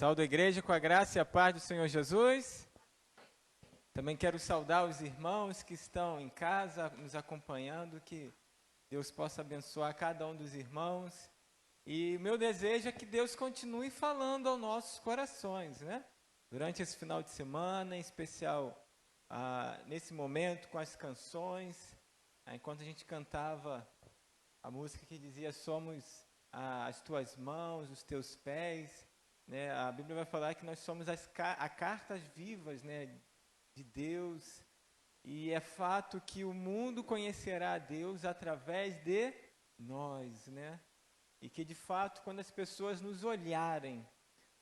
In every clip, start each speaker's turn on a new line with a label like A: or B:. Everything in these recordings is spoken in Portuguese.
A: Saúdo a igreja com a graça e a paz do Senhor Jesus. Também quero saudar os irmãos que estão em casa nos acompanhando, que Deus possa abençoar cada um dos irmãos. E meu desejo é que Deus continue falando aos nossos corações, né? Durante esse final de semana, em especial nesse momento com as canções, enquanto a gente cantava a música que dizia somos as tuas mãos, os teus pés, né? A Bíblia vai falar que nós somos as cartas vivas, né, de Deus, e é fato que o mundo conhecerá a Deus através de nós, né? E que de fato, quando as pessoas nos olharem,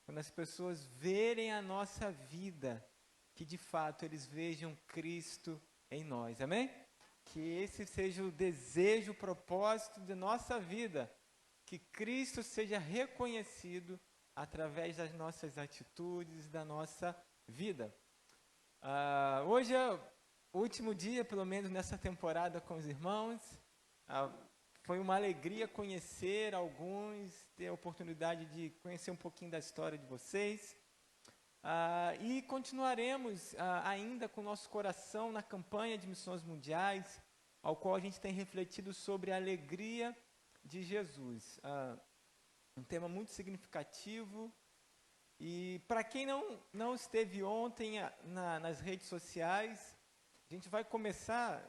A: quando as pessoas verem a nossa vida, que de fato eles vejam Cristo em nós, amém? Que esse seja o desejo, o propósito de nossa vida, que Cristo seja reconhecido através das nossas atitudes, da nossa vida. Hoje é o último dia, pelo menos nessa temporada com os irmãos. Foi uma alegria conhecer alguns, ter a oportunidade de conhecer um pouquinho da história de vocês. E continuaremos ainda com o nosso coração na campanha de missões mundiais, ao qual a gente tem refletido sobre a alegria de Jesus. Um tema muito significativo. E para quem não esteve ontem nas redes sociais, a gente vai começar,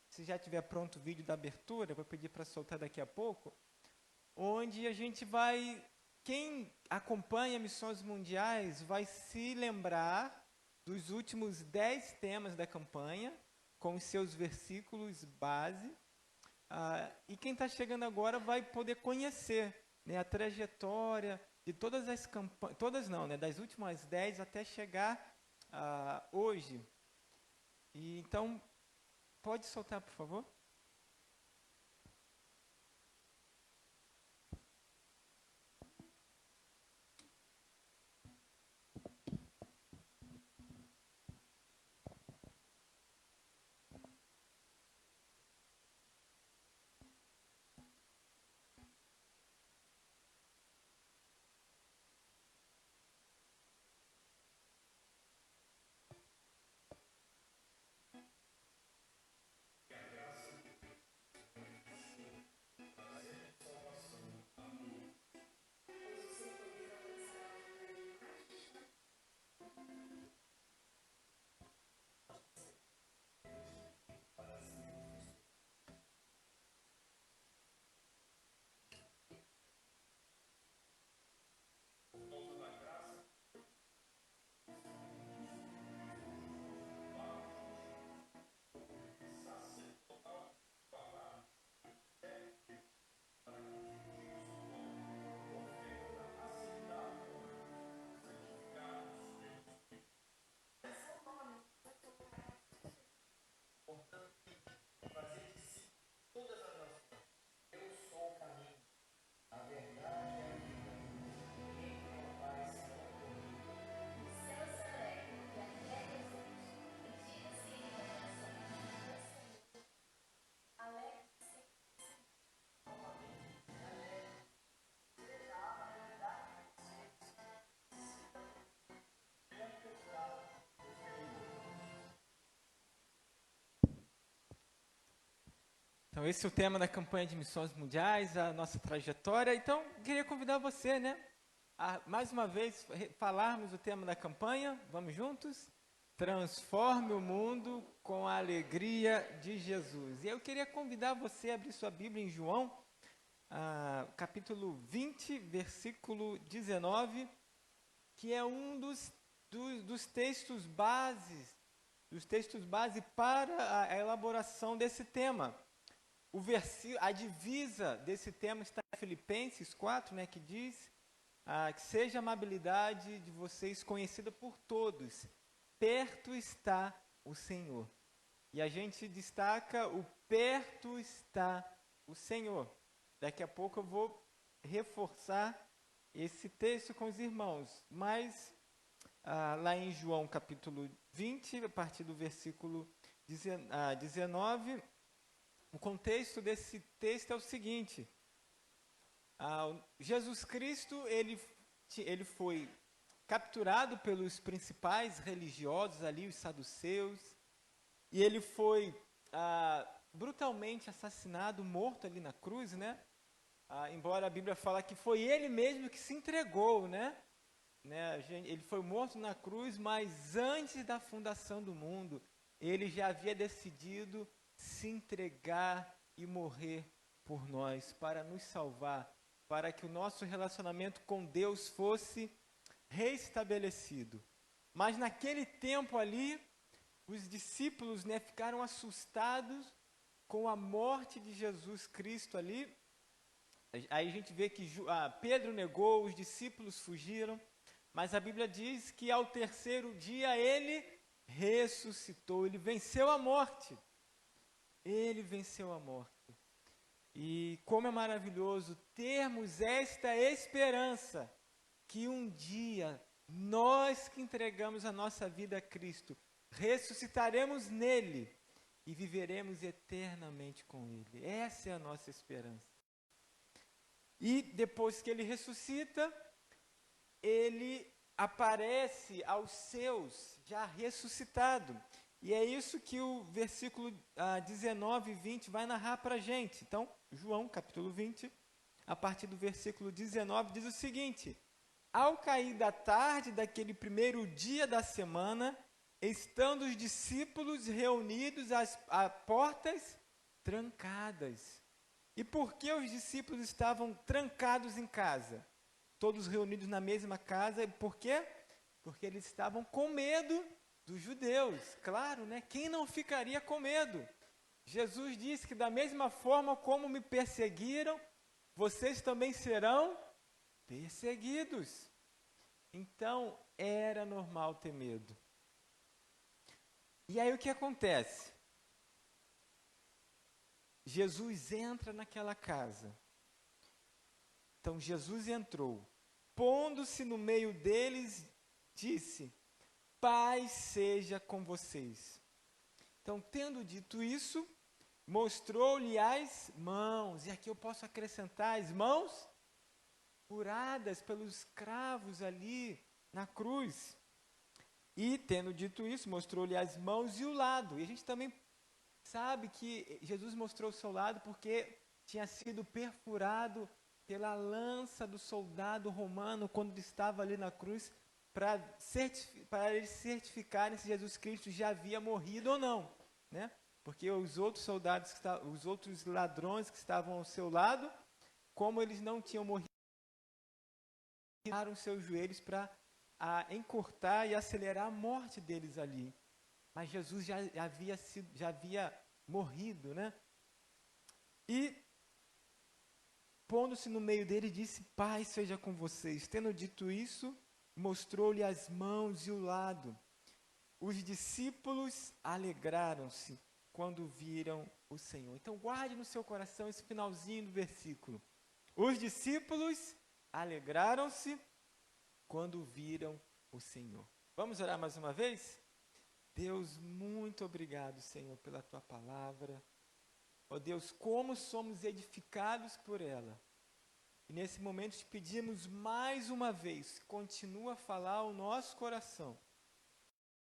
A: se já tiver pronto o vídeo da abertura, eu vou pedir para soltar daqui a pouco, onde a gente vai, quem acompanha Missões Mundiais vai se lembrar dos últimos 10 temas da campanha, com os seus versículos base, e quem está chegando agora vai poder conhecer, né, a trajetória de todas as campanhas, todas não, né, das últimas 10 até chegar hoje. E então, pode soltar, por favor? Então, esse é o tema da campanha de missões mundiais, a nossa trajetória. Então, queria convidar você, né, a mais uma vez falarmos o tema da campanha. Vamos juntos? Transforme o mundo com a alegria de Jesus. E eu queria convidar você a abrir sua Bíblia em João, capítulo 20, versículo 19, que é um dos textos base para a elaboração desse tema. A divisa desse tema está em Filipenses 4, né, que diz que seja a amabilidade de vocês conhecida por todos. Perto está o Senhor. E a gente destaca o perto está o Senhor. Daqui a pouco eu vou reforçar esse texto com os irmãos. Mas lá em João capítulo 20, a partir do versículo 19... O contexto desse texto é o seguinte: Jesus Cristo ele foi capturado pelos principais religiosos ali, os saduceus, e ele foi brutalmente assassinado, morto ali na cruz, né? Embora a Bíblia fala que foi ele mesmo que se entregou, né? Ele foi morto na cruz, mas antes da fundação do mundo, ele já havia decidido se entregar e morrer por nós, para nos salvar, para que o nosso relacionamento com Deus fosse restabelecido. Mas naquele tempo ali, os discípulos, né, ficaram assustados com a morte de Jesus Cristo ali. Aí a gente vê que Pedro negou, os discípulos fugiram, mas a Bíblia diz que ao terceiro dia ele ressuscitou, ele venceu a morte. Ele venceu a morte. E como é maravilhoso termos esta esperança, que um dia nós que entregamos a nossa vida a Cristo, ressuscitaremos nele e viveremos eternamente com ele. Essa é a nossa esperança. E depois que ele ressuscita, ele aparece aos seus, já ressuscitado. E é isso que o versículo 19 e 20 vai narrar para a gente. Então, João, capítulo 20, a partir do versículo 19, diz o seguinte: ao cair da tarde daquele primeiro dia da semana, estando os discípulos reunidos às portas trancadas. E por que os discípulos estavam trancados em casa? Todos reunidos na mesma casa, por quê? Porque eles estavam com medo dos judeus, claro, né? Quem não ficaria com medo? Jesus disse que da mesma forma como me perseguiram, vocês também serão perseguidos. Então, era normal ter medo. E aí o que acontece? Jesus entra naquela casa. Então, Jesus entrou, pondo-se no meio deles, disse: paz seja com vocês. Então, tendo dito isso, mostrou-lhe as mãos. E aqui eu posso acrescentar as mãos curadas pelos cravos ali na cruz. E, tendo dito isso, mostrou-lhe as mãos e o lado. E a gente também sabe que Jesus mostrou o seu lado porque tinha sido perfurado pela lança do soldado romano quando ele estava ali na cruz, para eles certificarem se Jesus Cristo já havia morrido ou não, né? Porque os outros soldados, os outros ladrões que estavam ao seu lado, como eles não tinham morrido, tiraram seus joelhos para encurtar e acelerar a morte deles ali. Mas Jesus já havia morrido, né? E, pondo-se no meio dele, disse: paz seja com vocês. Tendo dito isso, mostrou-lhe as mãos e o lado. Os discípulos alegraram-se quando viram o Senhor. Então guarde no seu coração esse finalzinho do versículo. Os discípulos alegraram-se quando viram o Senhor. Vamos orar mais uma vez? Deus, muito obrigado, Senhor, pela Tua palavra. Ó Deus, como somos edificados por ela. E nesse momento te pedimos mais uma vez, continua a falar ao nosso coração.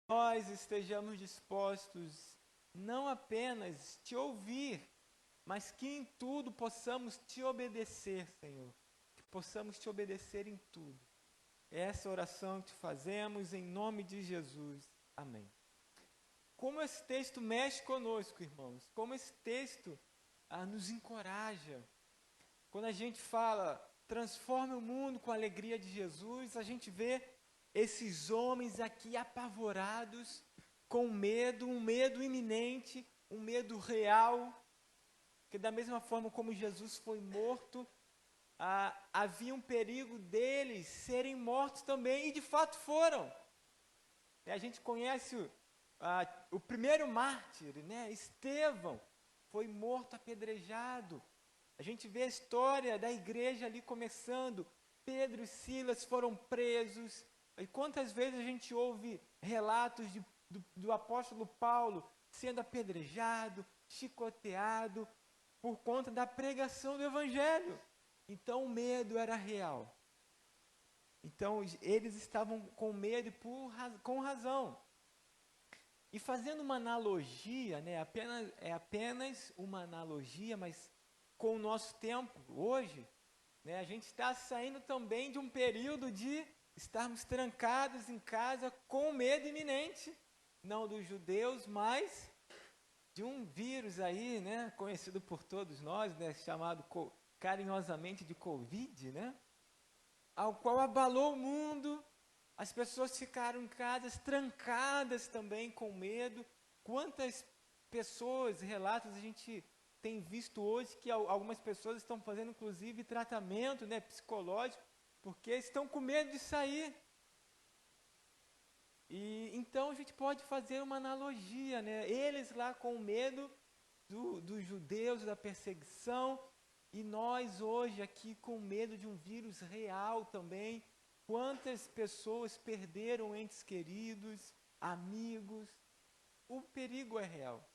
A: Nós estejamos dispostos não apenas te ouvir, mas que em tudo possamos te obedecer, Senhor. Que possamos te obedecer em tudo. Essa oração que te fazemos em nome de Jesus. Amém. Como esse texto mexe conosco, irmãos. Como esse texto nos encoraja. Quando a gente fala, transforme o mundo com a alegria de Jesus, a gente vê esses homens aqui apavorados, com medo, um medo iminente, um medo real, que da mesma forma como Jesus foi morto, havia um perigo deles serem mortos também, e de fato foram. A gente conhece o primeiro mártir, né? Estevão, foi morto apedrejado. A gente vê a história da igreja ali começando, Pedro e Silas foram presos. E quantas vezes a gente ouve relatos do apóstolo Paulo sendo apedrejado, chicoteado, por conta da pregação do evangelho. Então o medo era real. Então, eles estavam com medo e com razão. E fazendo uma analogia, né, apenas uma analogia, mas com o nosso tempo hoje, né, a gente está saindo também de um período de estarmos trancados em casa com medo iminente, não dos judeus, mas de um vírus aí, né, conhecido por todos nós, né, chamado carinhosamente de Covid, né, ao qual abalou o mundo. As pessoas ficaram em casa trancadas também com medo. Quantas pessoas, relatos a gente tem visto hoje que algumas pessoas estão fazendo inclusive tratamento, né, psicológico, porque estão com medo de sair. E então a gente pode fazer uma analogia, né? Eles lá com medo dos judeus, da perseguição, e nós hoje aqui com medo de um vírus real também. Quantas pessoas perderam entes queridos, amigos? O perigo é real.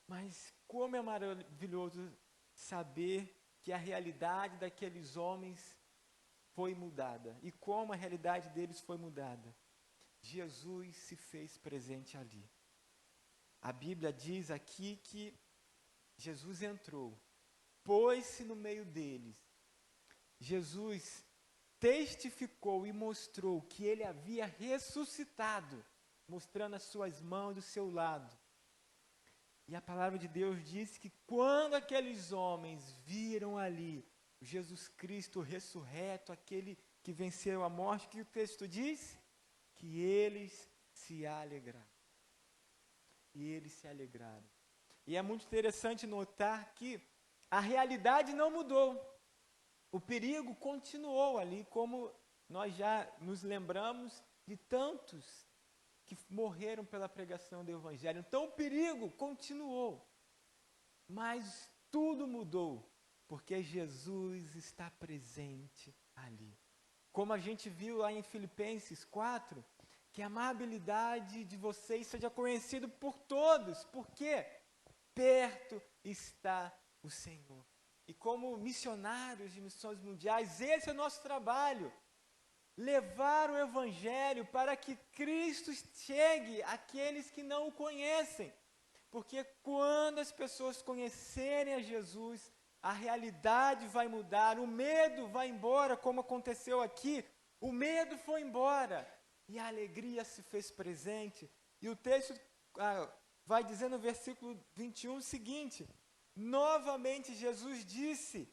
A: Mas como é maravilhoso saber que a realidade daqueles homens foi mudada. E como a realidade deles foi mudada. Jesus se fez presente ali. A Bíblia diz aqui que Jesus entrou, pôs-se no meio deles. Jesus testificou e mostrou que ele havia ressuscitado, mostrando as suas mãos do seu lado. E a palavra de Deus diz que quando aqueles homens viram ali Jesus Cristo ressurreto, aquele que venceu a morte, o que o texto diz? Que eles se alegraram. E eles se alegraram. E é muito interessante notar que a realidade não mudou. O perigo continuou ali, como nós já nos lembramos de tantos que morreram pela pregação do Evangelho. Então o perigo continuou, mas tudo mudou, porque Jesus está presente ali. Como a gente viu lá em Filipenses 4, que a amabilidade de vocês seja conhecida por todos, porque perto está o Senhor. E como missionários de missões mundiais, esse é o nosso trabalho. Levar o Evangelho para que Cristo chegue àqueles que não o conhecem. Porque quando as pessoas conhecerem a Jesus, a realidade vai mudar, o medo vai embora, como aconteceu aqui. O medo foi embora e a alegria se fez presente. E o texto vai dizer no versículo 21 o seguinte: novamente Jesus disse: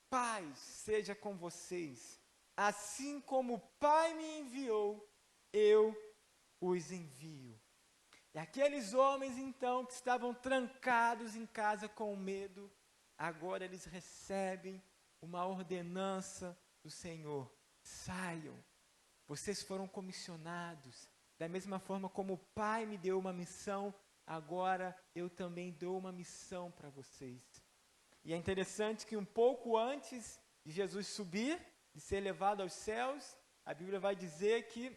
A: paz seja com vocês. Assim como o Pai me enviou, eu os envio. E aqueles homens, então, que estavam trancados em casa com medo, agora eles recebem uma ordenança do Senhor. Saiam, vocês foram comissionados. Da mesma forma como o Pai me deu uma missão, agora eu também dou uma missão para vocês. E é interessante que um pouco antes de Jesus subir, de ser levado aos céus, a Bíblia vai dizer que,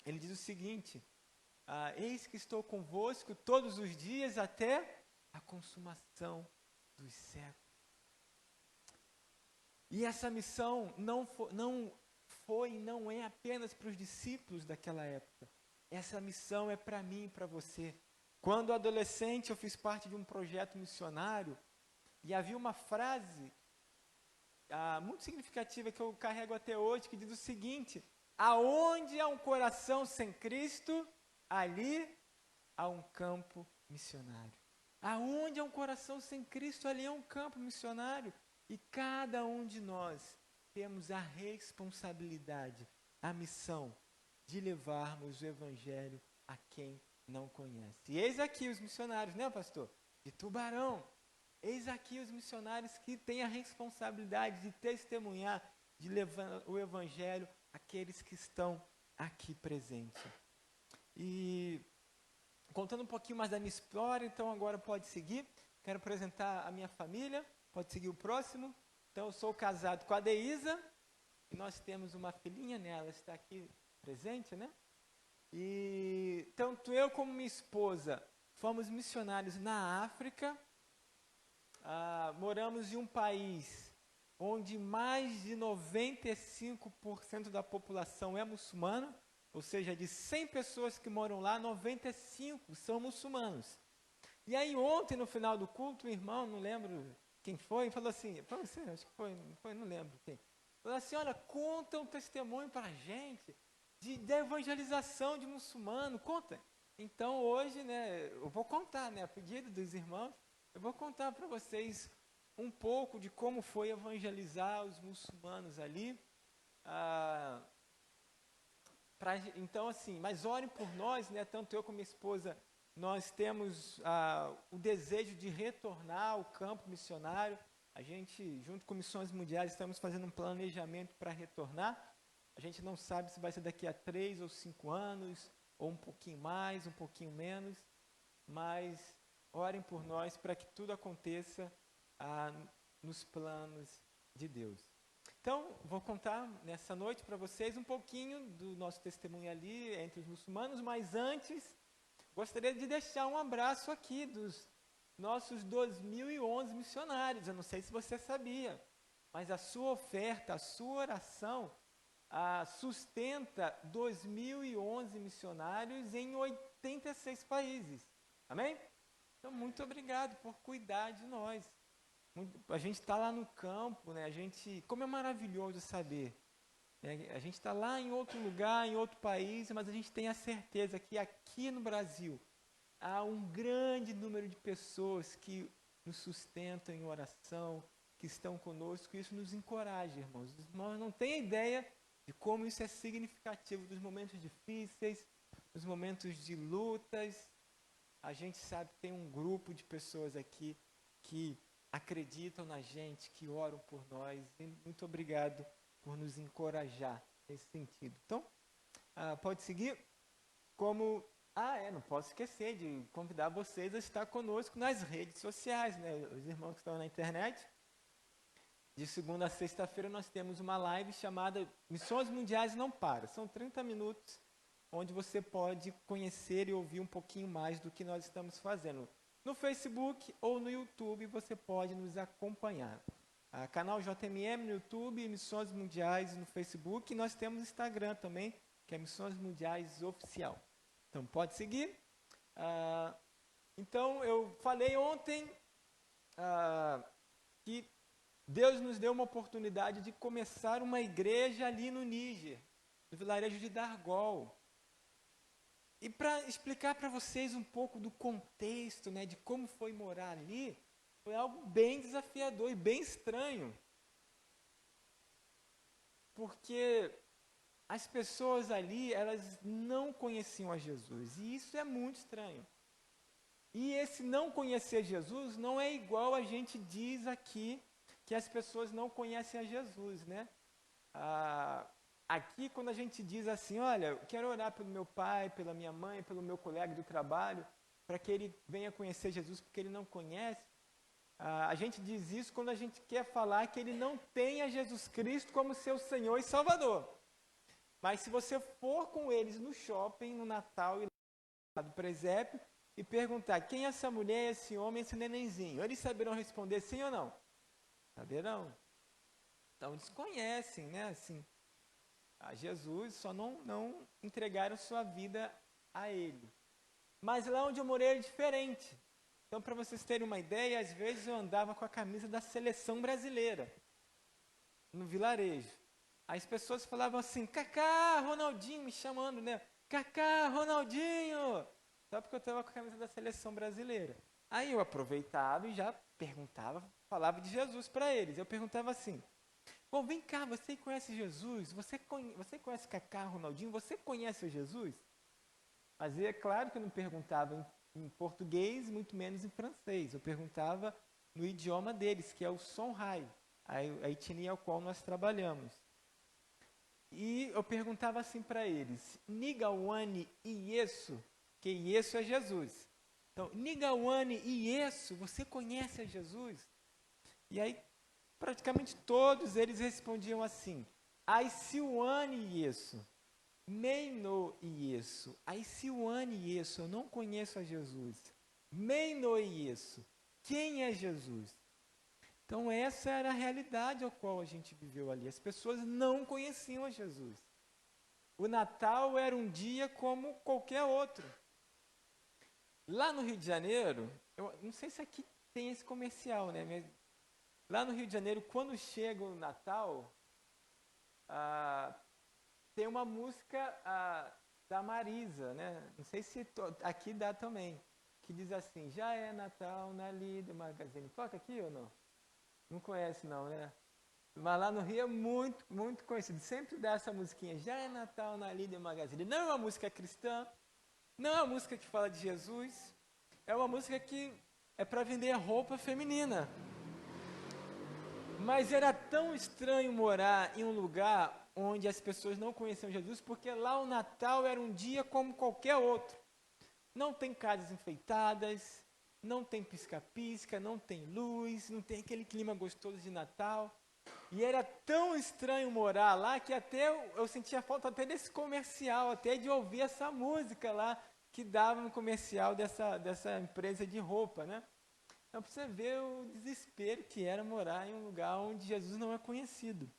A: ele diz o seguinte: eis que estou convosco todos os dias até a consumação dos séculos. E essa missão não é apenas para os discípulos daquela época. Essa missão é para mim e para você. Quando adolescente eu fiz parte de um projeto missionário e havia uma frase muito significativa que eu carrego até hoje, que diz o seguinte: aonde há um coração sem Cristo, ali há um campo missionário. Aonde há um coração sem Cristo, ali há um campo missionário. E cada um de nós temos a responsabilidade, a missão de levarmos o Evangelho a quem não conhece. E eis aqui os missionários, né, pastor? De Tubarão. Eis aqui os missionários que têm a responsabilidade de testemunhar, de levar o Evangelho àqueles que estão aqui presentes. E contando um pouquinho mais da minha história, então agora pode seguir. Quero apresentar a minha família, pode seguir o próximo. Então eu sou casado com a Deísa, e nós temos uma filhinha, né? Ela está aqui presente, né? E tanto eu como minha esposa fomos missionários na África. Moramos em um país onde mais de 95% da população é muçulmana, ou seja, de 100 pessoas que moram lá, 95 são muçulmanos. E aí ontem, no final do culto, o irmão, não lembro quem foi, falou assim, foi você, acho que foi, não lembro quem. Falou assim, olha, conta um testemunho para a gente da evangelização de muçulmano, conta. Então hoje, né, eu vou contar, né, a pedido dos irmãos, eu vou contar para vocês um pouco de como foi evangelizar os muçulmanos ali. Então, assim, mas orem por nós, né, tanto eu como minha esposa, nós temos o desejo de retornar ao campo missionário. A gente, junto com Missões Mundiais, estamos fazendo um planejamento para retornar. A gente não sabe se vai ser daqui a 3 ou 5 anos, ou um pouquinho mais, um pouquinho menos, mas orem por nós para que tudo aconteça nos planos de Deus. Então, vou contar nessa noite para vocês um pouquinho do nosso testemunho ali entre os muçulmanos, mas antes, gostaria de deixar um abraço aqui dos nossos 2011 missionários. Eu não sei se você sabia, mas a sua oferta, a sua oração, sustenta 2011 missionários em 86 países. Amém? Então, muito obrigado por cuidar de nós. A gente está lá no campo, né? Como é maravilhoso saber. Né? A gente está lá em outro lugar, em outro país, mas a gente tem a certeza que aqui no Brasil há um grande número de pessoas que nos sustentam em oração, que estão conosco, e isso nos encoraja, irmãos. Os irmãos não têm ideia de como isso é significativo dos momentos difíceis, dos momentos de lutas. A gente sabe que tem um grupo de pessoas aqui que acreditam na gente, que oram por nós. E muito obrigado por nos encorajar nesse sentido. Então, pode seguir. Não posso esquecer de convidar vocês a estar conosco nas redes sociais, né? Os irmãos que estão na internet. De segunda a sexta-feira nós temos uma live chamada Missões Mundiais Não Para. São 30 minutos onde você pode conhecer e ouvir um pouquinho mais do que nós estamos fazendo. No Facebook ou no YouTube você pode nos acompanhar. Canal JMM no YouTube, Missões Mundiais no Facebook. E nós temos Instagram também, que é Missões Mundiais Oficial. Então pode seguir. Então eu falei ontem que Deus nos deu uma oportunidade de começar uma igreja ali no Níger, no vilarejo de Dargol. E para explicar para vocês um pouco do contexto, né, de como foi morar ali, foi algo bem desafiador e bem estranho. Porque as pessoas ali, elas não conheciam a Jesus. E isso é muito estranho. E esse não conhecer Jesus não é igual a gente diz aqui, que as pessoas não conhecem a Jesus, né? Aqui, quando a gente diz assim, olha, eu quero orar pelo meu pai, pela minha mãe, pelo meu colega de trabalho, para que ele venha conhecer Jesus, porque ele não conhece, a gente diz isso quando a gente quer falar que ele não tem a Jesus Cristo como seu Senhor e Salvador. Mas se você for com eles no shopping, no Natal, e lá do presépio, e perguntar quem é essa mulher, esse homem, esse nenenzinho, eles saberão responder sim ou não? Saberão. Então eles conhecem, né, assim, a Jesus, só não entregaram sua vida a ele. Mas lá onde eu morei era diferente. Então, para vocês terem uma ideia, às vezes eu andava com a camisa da seleção brasileira, no vilarejo. As pessoas falavam assim, Kaká, Ronaldinho, me chamando, né? Kaká, Ronaldinho! Só porque eu estava com a camisa da seleção brasileira. Aí eu aproveitava e já perguntava, falava de Jesus para eles. Eu perguntava assim, bom, vem cá, você conhece Jesus? Você conhece Kaká, Ronaldinho? Você conhece o Jesus? Mas é claro que eu não perguntava em português, muito menos em francês. Eu perguntava no idioma deles, que é o Songhai, a etnia ao qual nós trabalhamos. E eu perguntava assim para eles, Nigawane Iesu, que Iesu é Jesus. Então, Nigawane Iesu, você conhece a Jesus? E aí, praticamente todos eles respondiam assim, Aisiwane Iesu, Meino Iesu, Aisiwane Iesu, eu não conheço a Jesus. Meino Iesu, quem é Jesus? Então essa era a realidade ao qual a gente viveu ali. As pessoas não conheciam a Jesus. O Natal era um dia como qualquer outro. Lá no Rio de Janeiro, eu não sei se aqui tem esse comercial, né? Mas lá no Rio de Janeiro, quando chega o Natal, tem uma música da Marisa, né? Não sei se aqui dá também, que diz assim: já é Natal na Líder Magazine. Toca aqui ou não? Não conhece não, né? Mas lá no Rio é muito, muito conhecido. Sempre dá essa musiquinha: já é Natal na Líder Magazine. Não é uma música cristã, não é uma música que fala de Jesus, é uma música que é para vender roupa feminina. Mas era tão estranho morar em um lugar onde as pessoas não conheciam Jesus, porque lá o Natal era um dia como qualquer outro. Não tem casas enfeitadas, não tem pisca-pisca, não tem luz, não tem aquele clima gostoso de Natal. E era tão estranho morar lá que até eu sentia falta até desse comercial, até de ouvir essa música lá que dava no comercial dessa empresa de roupa, né? Então, para você ver o desespero que era morar em um lugar onde Jesus não é conhecido.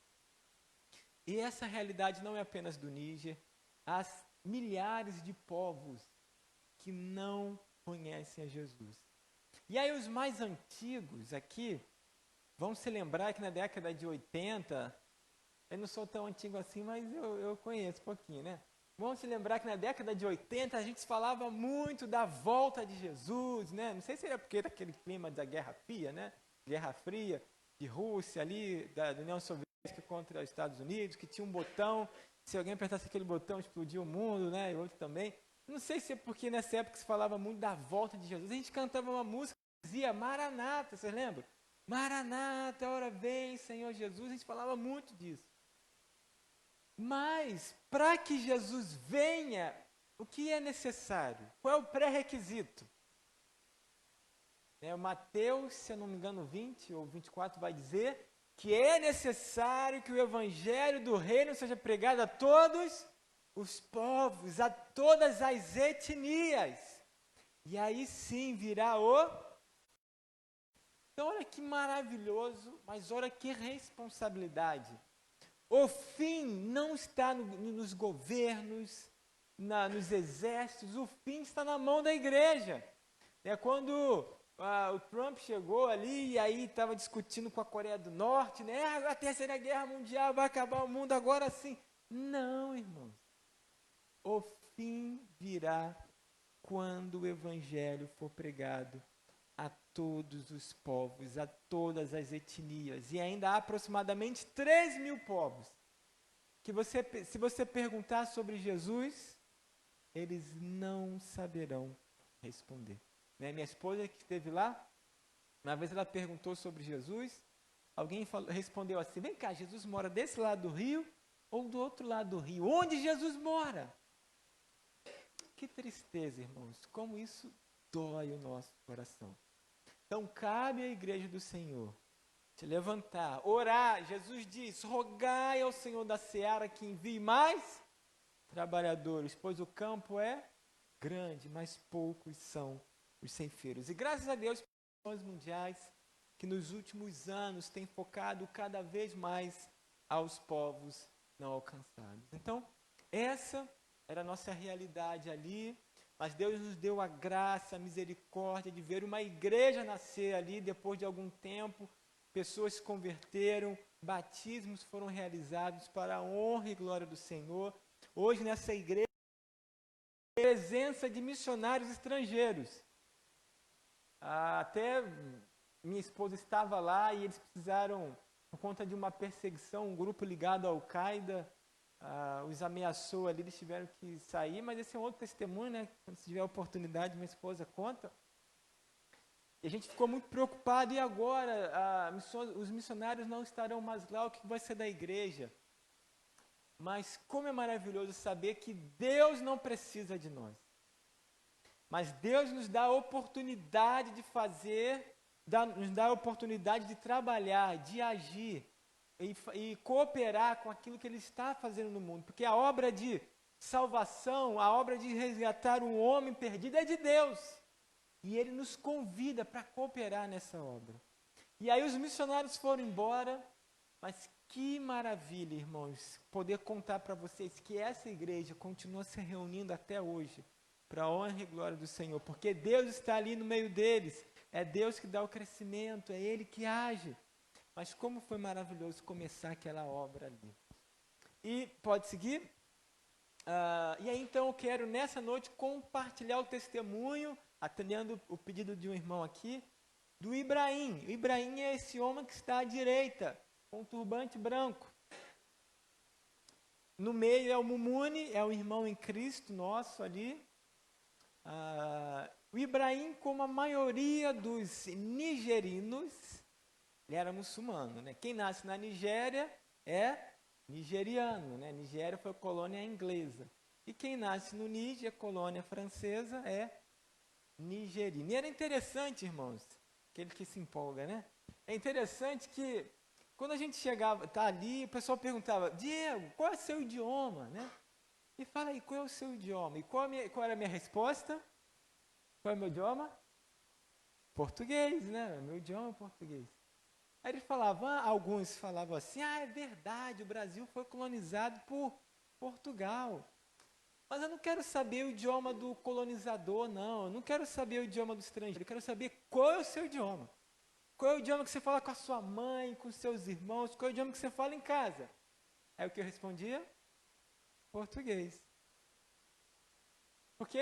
A: E essa realidade não é apenas do Níger. Há milhares de povos que não conhecem a Jesus. E aí os mais antigos aqui vão se lembrar que na década de 80, eu não sou tão antigo assim, mas eu conheço um pouquinho, né? Vamos se lembrar que na década de 80 a gente falava muito da volta de Jesus, né? Não sei se era porque daquele clima da Guerra Fria, né? Guerra Fria, de Rússia ali, da União Soviética contra os Estados Unidos, que tinha um botão, se alguém apertasse aquele botão explodia o mundo, né? E outro também. Não sei se é porque nessa época se falava muito da volta de Jesus. A gente cantava uma música que dizia Maranata, vocês lembram? Maranata, hora vem, Senhor Jesus. A gente falava muito disso. Mas, para que Jesus venha, o que é necessário? Qual é o pré-requisito? Mateus, se eu não me engano, 20 ou 24 vai dizer que é necessário que o evangelho do reino seja pregado a todos os povos, a todas as etnias. E aí sim virá o... Então, olha que maravilhoso, mas olha que responsabilidade. O fim não está nos governos, nos exércitos, o fim está na mão da igreja. Quando o Trump chegou ali e aí estava discutindo com a Coreia do Norte, né? A Terceira Guerra Mundial vai acabar o mundo agora sim. Não, irmãos. O fim virá quando o evangelho for pregado a todos os povos, a todas as etnias. E ainda há aproximadamente 3.000 povos que se você perguntar sobre Jesus, eles não saberão responder. Minha esposa que esteve lá, uma vez ela perguntou sobre Jesus, alguém respondeu assim: vem cá, Jesus mora desse lado do rio ou do outro lado do rio? Onde Jesus mora? Que tristeza, irmãos, como isso dói o nosso coração. Então, cabe à igreja do Senhor se levantar, orar. Jesus diz: rogai ao Senhor da seara que envie mais trabalhadores, pois o campo é grande, mas poucos são os ceifeiros. E graças a Deus, pelas missões mundiais, que nos últimos anos têm focado cada vez mais aos povos não alcançados. Então, essa era a nossa realidade ali. Mas Deus nos deu a graça, a misericórdia de ver uma igreja nascer ali depois de algum tempo. Pessoas se converteram, batismos foram realizados para a honra e glória do Senhor. Hoje nessa igreja, presença de missionários estrangeiros. Até minha esposa estava lá e eles precisaram, por conta de uma perseguição, um grupo ligado ao Al-Qaeda, os ameaçou ali, eles tiveram que sair, mas esse é um outro testemunho, né? Quando se tiver oportunidade, minha esposa conta. E a gente ficou muito preocupado, e agora os missionários não estarão mais lá, o que vai ser da igreja? Mas como é maravilhoso saber que Deus não precisa de nós. Mas Deus nos dá a oportunidade de fazer, nos dá a oportunidade de trabalhar, de agir, e cooperar com aquilo que Ele está fazendo no mundo. Porque a obra de salvação, a obra de resgatar um homem perdido é de Deus. E Ele nos convida para cooperar nessa obra. E aí os missionários foram embora, mas que maravilha, irmãos, poder contar para vocês que essa igreja continua se reunindo até hoje, para a honra e glória do Senhor, porque Deus está ali no meio deles, é Deus que dá o crescimento, é Ele que age. Mas como foi maravilhoso começar aquela obra ali. E pode seguir? E aí então eu quero nessa noite compartilhar o testemunho, atendendo o pedido de um irmão aqui, do Ibrahim. O Ibrahim é esse homem que está à direita, com um turbante branco. No meio é o Mumune, é o irmão em Cristo nosso ali. O Ibrahim, como a maioria dos nigerinos, ele era muçulmano, né? Quem nasce na Nigéria é nigeriano, né? Nigéria foi colônia inglesa. E quem nasce no Níger, colônia francesa, é nigerino. E era interessante, irmãos, aquele que se empolga, né? É interessante que quando a gente chegava, tá ali, o pessoal perguntava, Diego, qual é o seu idioma, né? E fala aí, qual é o seu idioma? E qual era a minha resposta? Qual é o meu idioma? Português, né? Meu idioma é português. Aí eles falavam, alguns falavam assim, é verdade, o Brasil foi colonizado por Portugal. Mas eu não quero saber o idioma do colonizador, não. Eu não quero saber o idioma do estrangeiro. Eu quero saber qual é o seu idioma. Qual é o idioma que você fala com a sua mãe, com os seus irmãos? Qual é o idioma que você fala em casa? Aí o que eu respondia? Português. Porque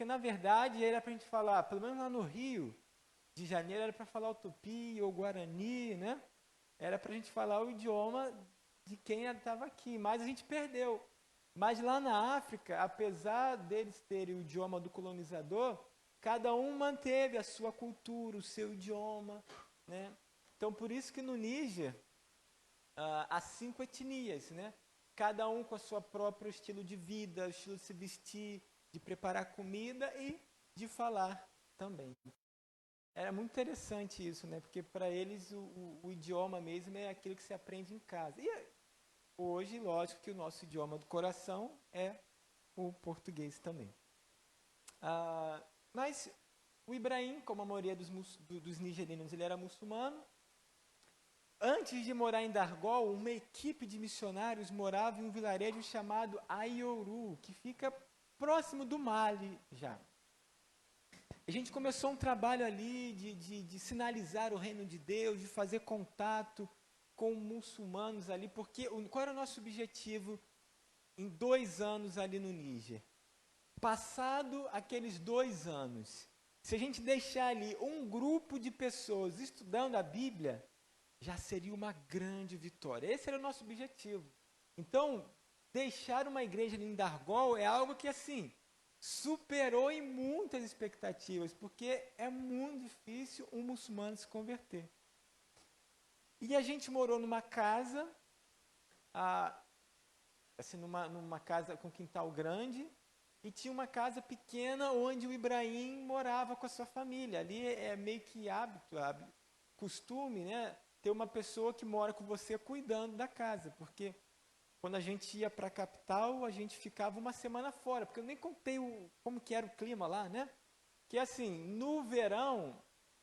A: na verdade era para a gente falar, pelo menos lá no Rio de Janeiro era para falar o tupi ou guarani, né? Era para a gente falar o idioma de quem estava aqui, mas a gente perdeu. Mas lá na África, apesar deles terem o idioma do colonizador, cada um manteve a sua cultura, o seu idioma, né? Então, por isso que no Níger, há 5 etnias, né? Cada um com a sua próprio estilo de vida, estilo de se vestir, de preparar comida e de falar também. Era muito interessante isso, né? Porque para eles o idioma mesmo é aquilo que se aprende em casa. E hoje, lógico que o nosso idioma do coração é o português também. Mas o Ibrahim, como a maioria dos nigerianos, ele era muçulmano. Antes de morar em Dargol, uma equipe de missionários morava em um vilarejo chamado Aioru, que fica próximo do Mali já. A gente começou um trabalho ali de sinalizar o reino de Deus, de fazer contato com muçulmanos ali, porque qual era o nosso objetivo em 2 anos ali no Níger? Passado aqueles 2 anos, se a gente deixar ali um grupo de pessoas estudando a Bíblia, já seria uma grande vitória. Esse era o nosso objetivo. Então, deixar uma igreja em Dargol é algo que, assim, superou em muitas expectativas, porque é muito difícil um muçulmano se converter. E a gente morou numa casa, assim, numa casa com quintal grande, e tinha uma casa pequena onde o Ibrahim morava com a sua família. Ali é meio que hábito, costume, né? Ter uma pessoa que mora com você cuidando da casa, porque quando a gente ia para a capital, a gente ficava uma semana fora, porque eu nem contei como que era o clima lá, né? Que assim, no verão,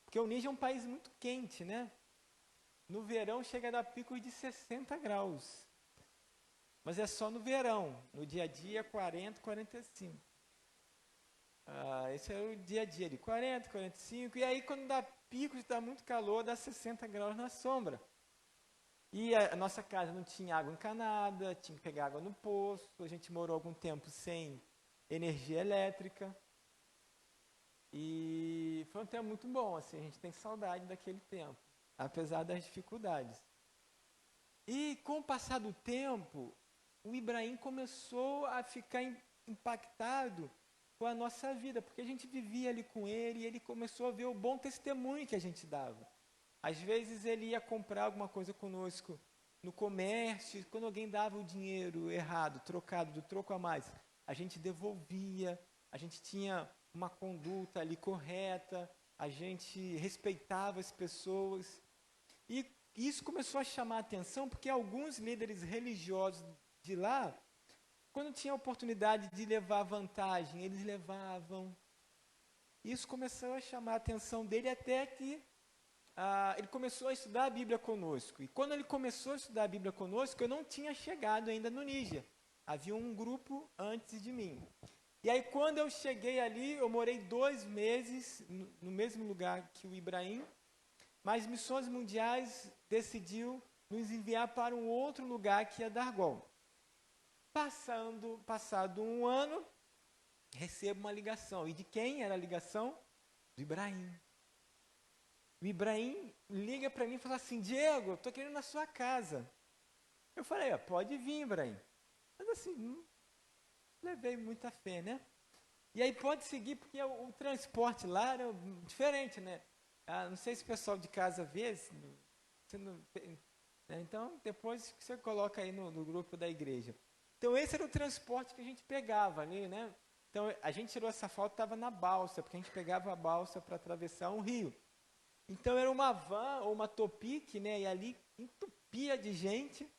A: porque o Níger é um país muito quente, né? No verão chega a dar picos de 60 graus. Mas é só no verão. No dia a dia, 40, 45. Esse é o dia a dia de 40, 45. E aí, quando dá picos, está muito calor, dá 60 graus na sombra. E a nossa casa não tinha água encanada, tinha que pegar água no poço. A gente morou algum tempo sem energia elétrica. E foi um tempo muito bom, assim, a gente tem saudade daquele tempo, apesar das dificuldades. E com o passar do tempo, o Ibrahim começou a ficar impactado com a nossa vida, porque a gente vivia ali com ele e ele começou a ver o bom testemunho que a gente dava. Às vezes ele ia comprar alguma coisa conosco no comércio, e quando alguém dava o dinheiro errado, trocado, do troco a mais, a gente devolvia, a gente tinha uma conduta ali correta, a gente respeitava as pessoas. E isso começou a chamar a atenção porque alguns líderes religiosos de lá, quando tinha a oportunidade de levar vantagem, eles levavam. Isso começou a chamar a atenção dele até que ele começou a estudar a Bíblia conosco. E quando ele começou a estudar a Bíblia conosco, eu não tinha chegado ainda no Níger. Havia um grupo antes de mim. E aí, quando eu cheguei ali, eu morei 2 meses no mesmo lugar que o Ibrahim, mas Missões Mundiais decidiu nos enviar para um outro lugar que é Dargol. Passado um ano, recebo uma ligação. E de quem era a ligação? Do Ibrahim. O Ibrahim liga para mim e fala assim: Diego, eu estou querendo ir na sua casa. Eu falei: pode vir, Ibrahim. Mas assim, não levei muita fé, né? E aí pode seguir, porque o transporte lá era diferente, né? Não sei se o pessoal de casa vê. Então, depois você coloca aí no grupo da igreja. Então, esse era o transporte que a gente pegava ali, né? Então, a gente tirou essa foto, estava na balsa, porque a gente pegava a balsa para atravessar um rio. Então, era uma van ou uma topique, né? E ali entupia de gente.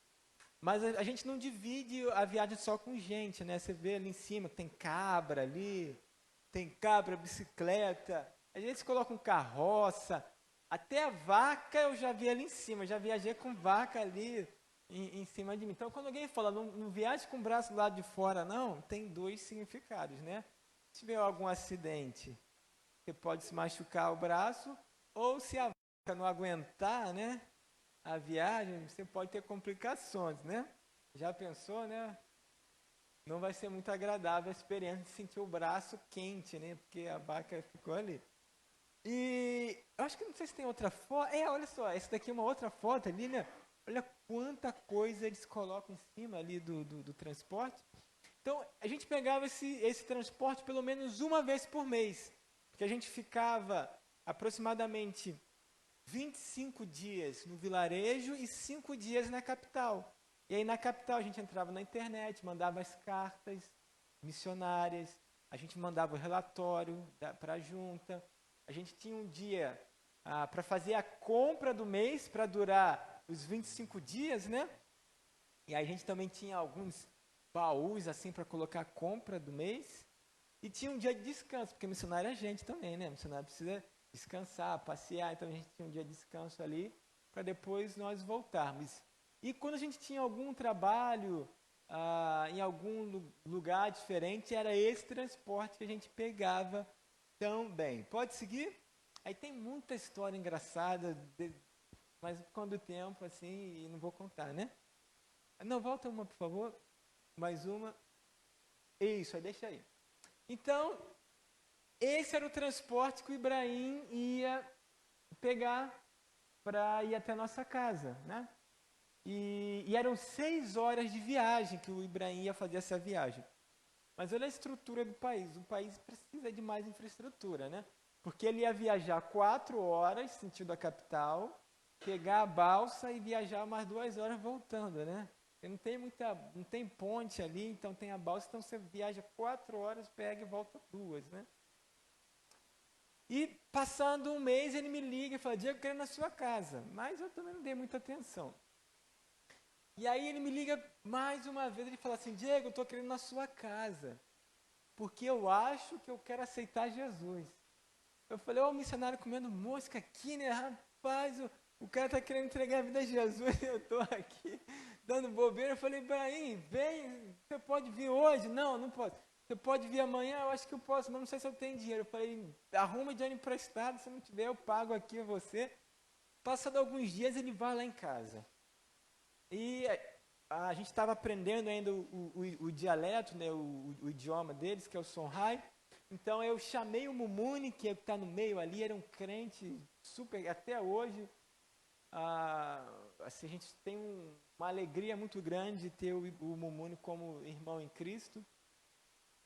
A: Mas a gente não divide a viagem só com gente, né? Você vê ali em cima, tem cabra ali, tem cabra, bicicleta. Às vezes colocam carroça. Até a vaca eu já vi ali em cima. Já viajei com vaca ali em cima de mim. Então, quando alguém fala, não viaje com o braço do lado de fora, não, tem 2 significados, né? Se tiver algum acidente, você pode se machucar o braço, ou se a vaca não aguentar, né? A viagem, você pode ter complicações, né? Já pensou, né? Não vai ser muito agradável a experiência de sentir o braço quente, né? Porque a vaca ficou ali. E eu acho que não sei se tem outra foto. Olha só, essa daqui é uma outra foto ali, né? Olha quanta coisa eles colocam em cima ali do transporte. Então, a gente pegava esse transporte pelo menos uma vez por mês. Porque a gente ficava aproximadamente 25 dias no vilarejo e 5 dias na capital. E aí na capital a gente entrava na internet, mandava as cartas missionárias, a gente mandava o relatório para a junta, a gente tinha um dia para fazer a compra do mês, para durar os 25 dias, né? E aí a gente também tinha alguns baús assim para colocar a compra do mês. E tinha um dia de descanso, porque missionário é a gente também, né? Missionário precisa descansar, passear, então a gente tinha um dia de descanso ali para depois nós voltarmos. E quando a gente tinha algum trabalho em algum lugar diferente, era esse transporte que a gente pegava também. Pode seguir? Aí tem muita história engraçada, mas por conta do tempo, assim, e não vou contar, né? Não, volta uma, por favor. Mais uma. Isso, aí deixa aí. Então, esse era o transporte que o Ibrahim ia pegar para ir até a nossa casa, né? E eram 6 horas de viagem que o Ibrahim ia fazer essa viagem. Mas olha a estrutura do país. O país precisa de mais infraestrutura, né? Porque ele ia viajar 4 horas, sentido a capital, pegar a balsa e viajar mais 2 horas voltando, né? Porque não tem ponte ali, então tem a balsa, então você viaja 4 horas, pega e volta 2, né? E passando um mês ele me liga e fala: Diego, eu quero ir na sua casa. Mas eu também não dei muita atenção. E aí ele me liga mais uma vez, ele fala assim: Diego, eu estou querendo ir na sua casa, porque eu acho que eu quero aceitar Jesus. Eu falei: o missionário comendo mosca aqui, né? Rapaz, o cara está querendo entregar a vida a Jesus e eu estou aqui dando bobeira. Eu falei: Ibrahim, vem, você pode vir hoje? Não, não posso. Você pode vir amanhã? Eu acho que eu posso, mas não sei se eu tenho dinheiro. Eu falei: arruma dinheiro emprestado, se não tiver eu pago aqui a você. Passado alguns dias ele vai lá em casa. E a gente estava aprendendo ainda o dialeto, né, o idioma deles, que é o Songhai. Então eu chamei o Mumuni, que está no meio ali, era um crente super, até hoje. Assim, a gente tem uma alegria muito grande de ter o Mumuni como irmão em Cristo.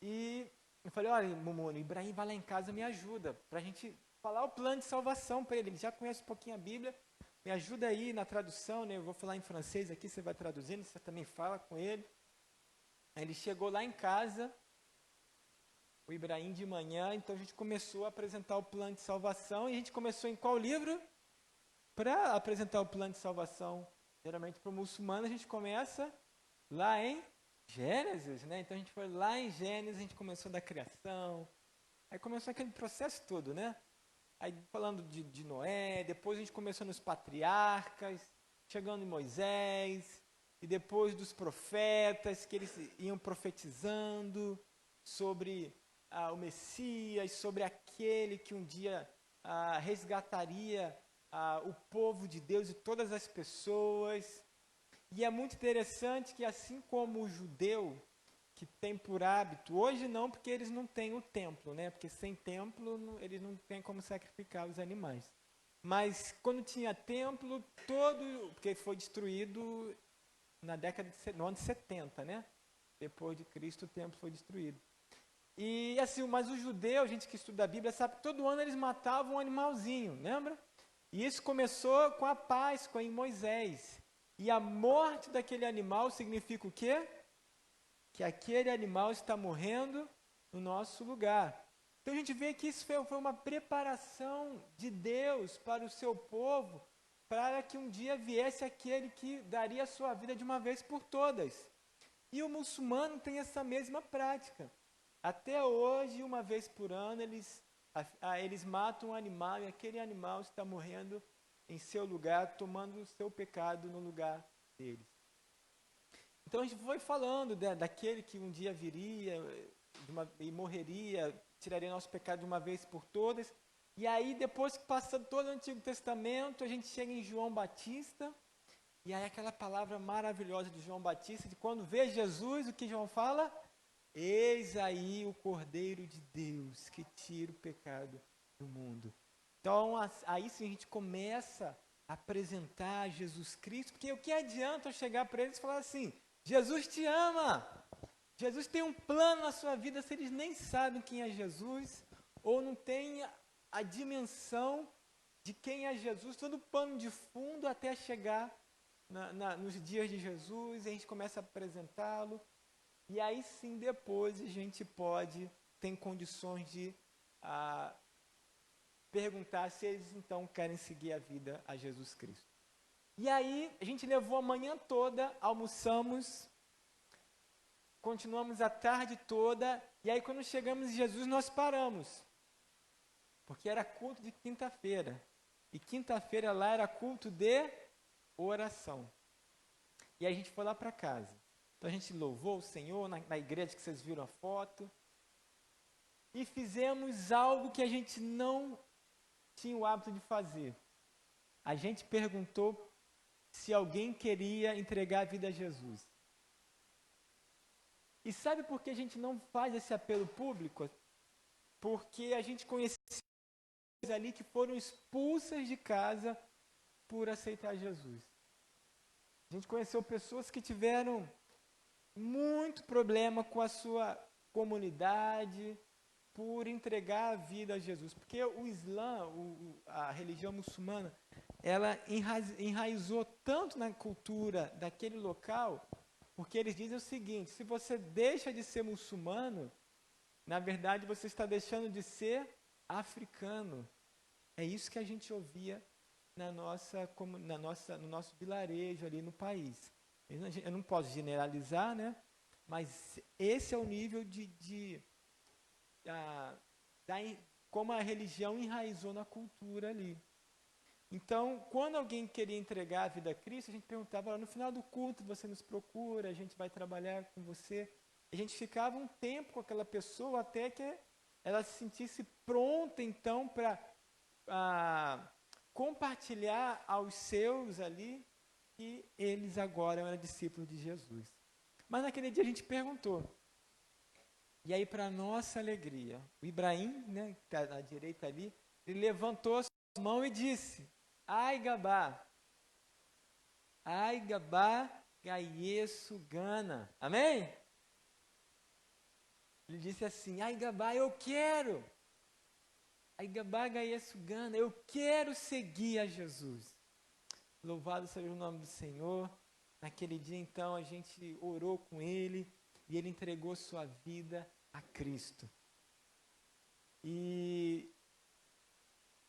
A: E eu falei: olha, Mumuni, Ibrahim vai lá em casa, me ajuda, para a gente falar o plano de salvação para ele. Ele já conhece um pouquinho a Bíblia. Me ajuda aí na tradução, né? Eu vou falar em francês aqui, você vai traduzindo, você também fala com ele. Aí ele chegou lá em casa, o Ibrahim de manhã, então a gente começou a apresentar o plano de salvação. E a gente começou em qual livro? Para apresentar o plano de salvação, geralmente para o muçulmano, a gente começa lá em Gênesis, né? Então a gente foi lá em Gênesis, a gente começou da criação, aí começou aquele processo todo, né? Aí falando de Noé, depois a gente começou nos patriarcas, chegando em Moisés, e depois dos profetas, que eles iam profetizando sobre o Messias, sobre aquele que um dia resgataria o povo de Deus e todas as pessoas. E é muito interessante que, assim como o judeu, que tem por hábito, hoje não, porque eles não têm o templo, né? Porque sem templo eles não têm como sacrificar os animais. Mas quando tinha templo, porque foi destruído no ano de 70, né? Depois de Cristo o templo foi destruído. E assim, mas os judeus, gente que estuda a Bíblia, sabe que todo ano eles matavam um animalzinho, lembra? E isso começou com a Páscoa em Moisés. E a morte daquele animal significa o quê? Que aquele animal está morrendo no nosso lugar. Então a gente vê que isso foi uma preparação de Deus para o seu povo, para que um dia viesse aquele que daria a sua vida de uma vez por todas. E o muçulmano tem essa mesma prática. Até hoje, uma vez por ano, eles matam um animal e aquele animal está morrendo em seu lugar, tomando o seu pecado no lugar deles. Então a gente foi falando daquele que um dia viria e morreria, tiraria nosso pecado de uma vez por todas. E aí, depois que passa todo o Antigo Testamento, a gente chega em João Batista. E aí aquela palavra maravilhosa de João Batista, de quando vê Jesus, o que João fala? Eis aí o Cordeiro de Deus que tira o pecado do mundo. Então, aí sim a gente começa a apresentar Jesus Cristo, porque o que adianta eu chegar para eles e falar assim, Jesus te ama, Jesus tem um plano na sua vida, se eles nem sabem quem é Jesus, ou não têm a dimensão de quem é Jesus, todo o pano de fundo até chegar nos dias de Jesus, e a gente começa a apresentá-lo, e aí sim depois a gente tem condições de perguntar se eles então querem seguir a vida a Jesus Cristo. E aí a gente levou a manhã toda, almoçamos, continuamos a tarde toda, e aí quando chegamos em Jesus nós paramos, porque era culto de quinta-feira, e quinta-feira lá era culto de oração. E aí a gente foi lá para casa. Então a gente louvou o Senhor na igreja que vocês viram a foto, e fizemos algo que a gente não tinha o hábito de fazer. A gente perguntou se alguém queria entregar a vida a Jesus. E sabe por que a gente não faz esse apelo público? Porque a gente conheceu pessoas ali que foram expulsas de casa por aceitar Jesus. A gente conheceu pessoas que tiveram muito problema com a sua comunidade por entregar a vida a Jesus. Porque o Islã, a religião muçulmana, ela enraizou tanto na cultura daquele local, porque eles dizem o seguinte, se você deixa de ser muçulmano, na verdade você está deixando de ser africano. É isso que a gente ouvia no nosso vilarejo ali no país. Eu não posso generalizar, né? Mas esse é o nível como a religião enraizou na cultura ali. Então, quando alguém queria entregar a vida a Cristo, a gente perguntava, no final do culto você nos procura, a gente vai trabalhar com você. A gente ficava um tempo com aquela pessoa até que ela se sentisse pronta, então, para compartilhar aos seus ali que eles agora eram discípulos de Jesus. Mas naquele dia a gente perguntou. E aí, para nossa alegria, o Ibrahim, né, que está à direita ali, ele levantou a sua mão e disse, Ai Gabá Gaieço Gana. Amém? Ele disse assim, Ai Gabá, eu quero. Ai Gabá Gaieço Gana, eu quero seguir a Jesus. Louvado seja o nome do Senhor. Naquele dia, então, a gente orou com ele e ele entregou sua vida a Cristo. E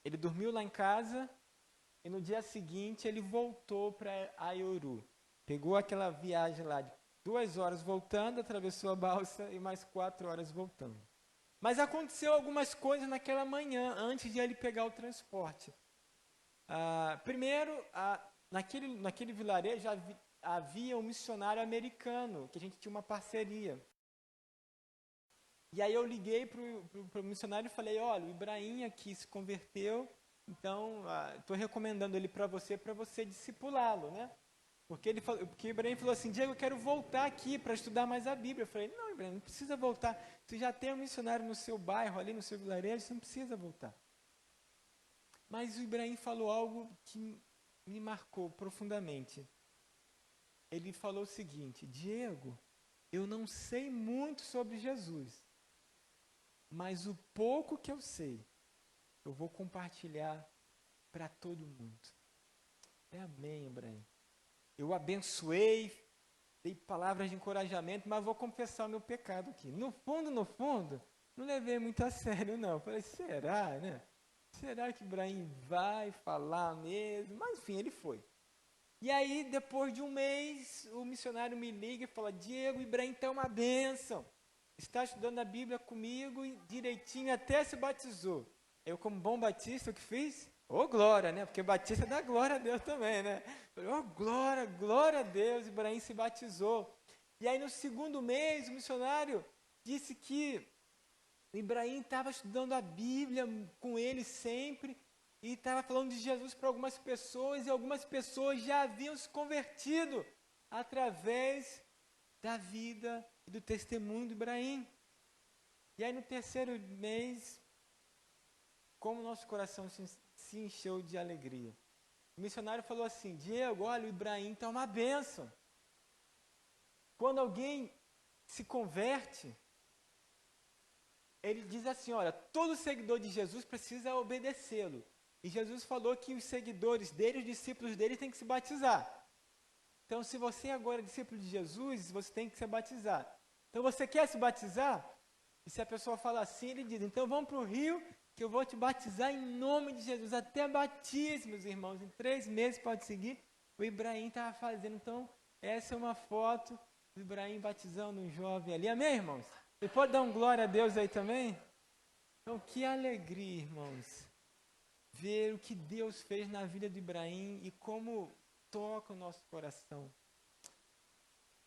A: ele dormiu lá em casa e no dia seguinte ele voltou para Aiuru. Pegou aquela viagem lá de 2 horas voltando, atravessou a balsa e mais 4 horas voltando. Mas aconteceu algumas coisas naquela manhã, antes de ele pegar o transporte. Primeiro, naquele vilarejo havia um missionário americano, que a gente tinha uma parceria. E aí eu liguei para o missionário e falei, olha, o Ibrahim aqui se converteu, então estou recomendando ele para você discipulá-lo, né? Porque o Ibrahim falou assim, Diego, eu quero voltar aqui para estudar mais a Bíblia. Eu falei, não, Ibrahim, não precisa voltar. Você já tem um missionário no seu bairro, ali no seu vilarejo, você não precisa voltar. Mas o Ibrahim falou algo que me marcou profundamente. Ele falou o seguinte, Diego, eu não sei muito sobre Jesus, mas o pouco que eu sei, eu vou compartilhar para todo mundo. Amém, Ibrahim. Eu abençoei, dei palavras de encorajamento, mas vou confessar o meu pecado aqui. No fundo, não levei muito a sério, não. Falei, será, né? Será que Ibrahim vai falar mesmo? Mas, enfim, ele foi. E aí, depois de um mês, o missionário me liga e fala, Diego, Ibrahim está uma bênção. Está estudando a Bíblia comigo e direitinho, até se batizou. Eu, como bom batista, o que fiz? Glória, né? Porque batista dá glória a Deus também, né? Falei, glória a Deus, Ibrahim se batizou. E aí, no segundo mês, o missionário disse que Ibrahim estava estudando a Bíblia com ele sempre e estava falando de Jesus para algumas pessoas e algumas pessoas já haviam se convertido através da vida e do testemunho de Ibrahim. E aí no terceiro mês, como nosso coração se encheu de alegria. O missionário falou assim, Diego, olha, o Ibrahim está uma bênção. Quando alguém se converte, ele diz assim, olha, todo seguidor de Jesus precisa obedecê-lo. E Jesus falou que os seguidores dele, os discípulos dele, têm que se batizar. Então, se você agora é discípulo de Jesus, você tem que se batizar. Então, você quer se batizar? E se a pessoa fala assim, ele diz, então vamos para o rio, que eu vou te batizar em nome de Jesus. Até batismo, meus irmãos, em 3 meses pode seguir. O Ibrahim estava fazendo. Então, essa é uma foto do Ibrahim batizando um jovem ali. Amém, irmãos? Você pode dar um glória a Deus aí também? Então, que alegria, irmãos, ver o que Deus fez na vida do Ibrahim e como toca o nosso coração.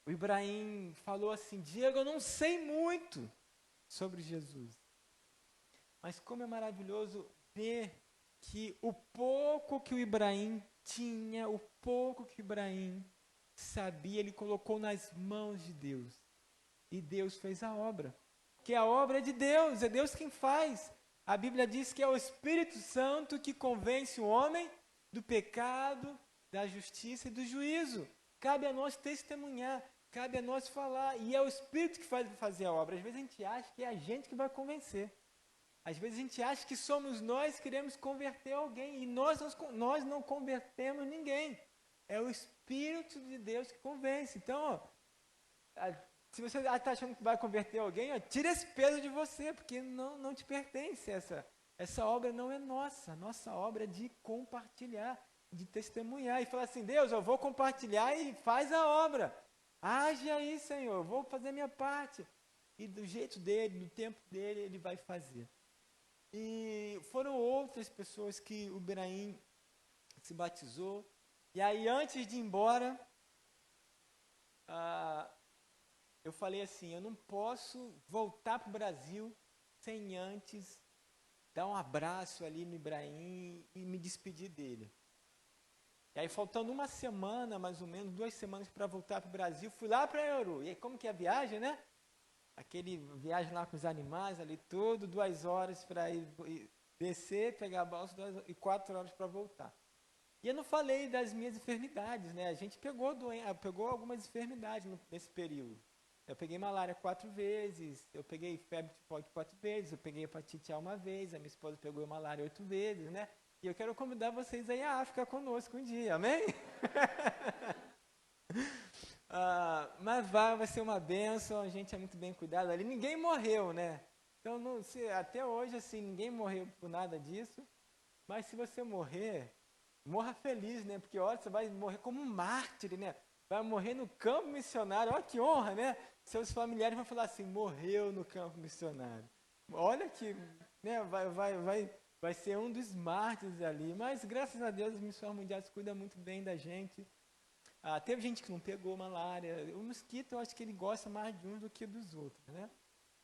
A: O Ibrahim falou assim, Diego, eu não sei muito sobre Jesus, mas como é maravilhoso ver que o pouco que o Ibrahim tinha, o pouco que o Ibrahim sabia, ele colocou nas mãos de Deus. E Deus fez a obra. Porque a obra é de Deus, é Deus quem faz. A Bíblia diz que é o Espírito Santo que convence o homem do pecado, da justiça e do juízo. Cabe a nós testemunhar, cabe a nós falar. E é o Espírito que faz fazer a obra. Às vezes a gente acha que é a gente que vai convencer. Às vezes a gente acha que somos nós que queremos converter alguém. E nós não convertemos ninguém. É o Espírito de Deus que convence. Então, se você está achando que vai converter alguém, tira esse peso de você, porque não te pertence. Essa obra não é nossa. Nossa obra é de compartilhar, de testemunhar. E falar assim, Deus, eu vou compartilhar e faz a obra. Age aí, Senhor, eu vou fazer a minha parte. E do jeito dele, do tempo dele, ele vai fazer. E foram outras pessoas que o Ibrahim se batizou. E aí, antes de ir embora, eu falei assim, eu não posso voltar para o Brasil sem antes dar um abraço ali no Ibrahim e me despedir dele. E aí, faltando uma semana, mais ou menos, 2 semanas para voltar para o Brasil, fui lá para Euru. E aí, como que é a viagem, né? Aquele viagem lá com os animais ali tudo, 2 horas para ir descer, pegar a balsa, 2 e 4 horas para voltar. E eu não falei das minhas enfermidades, né? A gente pegou algumas enfermidades nesse período. Eu peguei malária 4 vezes, eu peguei febre tifoide 4 vezes, eu peguei hepatite A 1 vez, a minha esposa pegou malária 8 vezes, né? E eu quero convidar vocês aí à África conosco um dia, amém? Mas vai ser uma bênção, a gente é muito bem cuidado ali. Ninguém morreu, né? Então, até hoje, assim, ninguém morreu por nada disso. Mas se você morrer, morra feliz, né? Porque, olha, você vai morrer como um mártir, né? Vai morrer no campo missionário. Olha que honra, né? Seus familiares vão falar assim, morreu no campo missionário. olha que, né, vai ser um dos mártires ali. Mas, graças a Deus, as missões mundiais cuidam muito bem da gente. Teve gente que não pegou malária. O mosquito, eu acho que ele gosta mais de uns do que dos outros, né?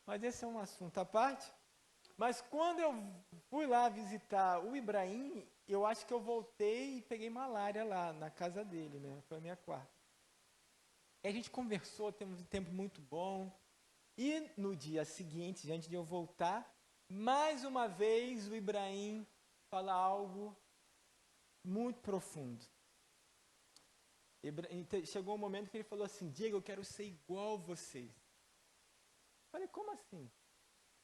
A: Mas esse é um assunto à parte. Mas quando eu fui lá visitar o Ibrahim, eu acho que eu voltei e peguei malária lá na casa dele, né? Foi a minha quarta. E a gente conversou, temos um tempo muito bom. E no dia seguinte, antes de eu voltar, mais uma vez o Ibrahim fala algo muito profundo. Chegou um momento que ele falou assim: Diego, eu quero ser igual a vocês. Eu falei, como assim?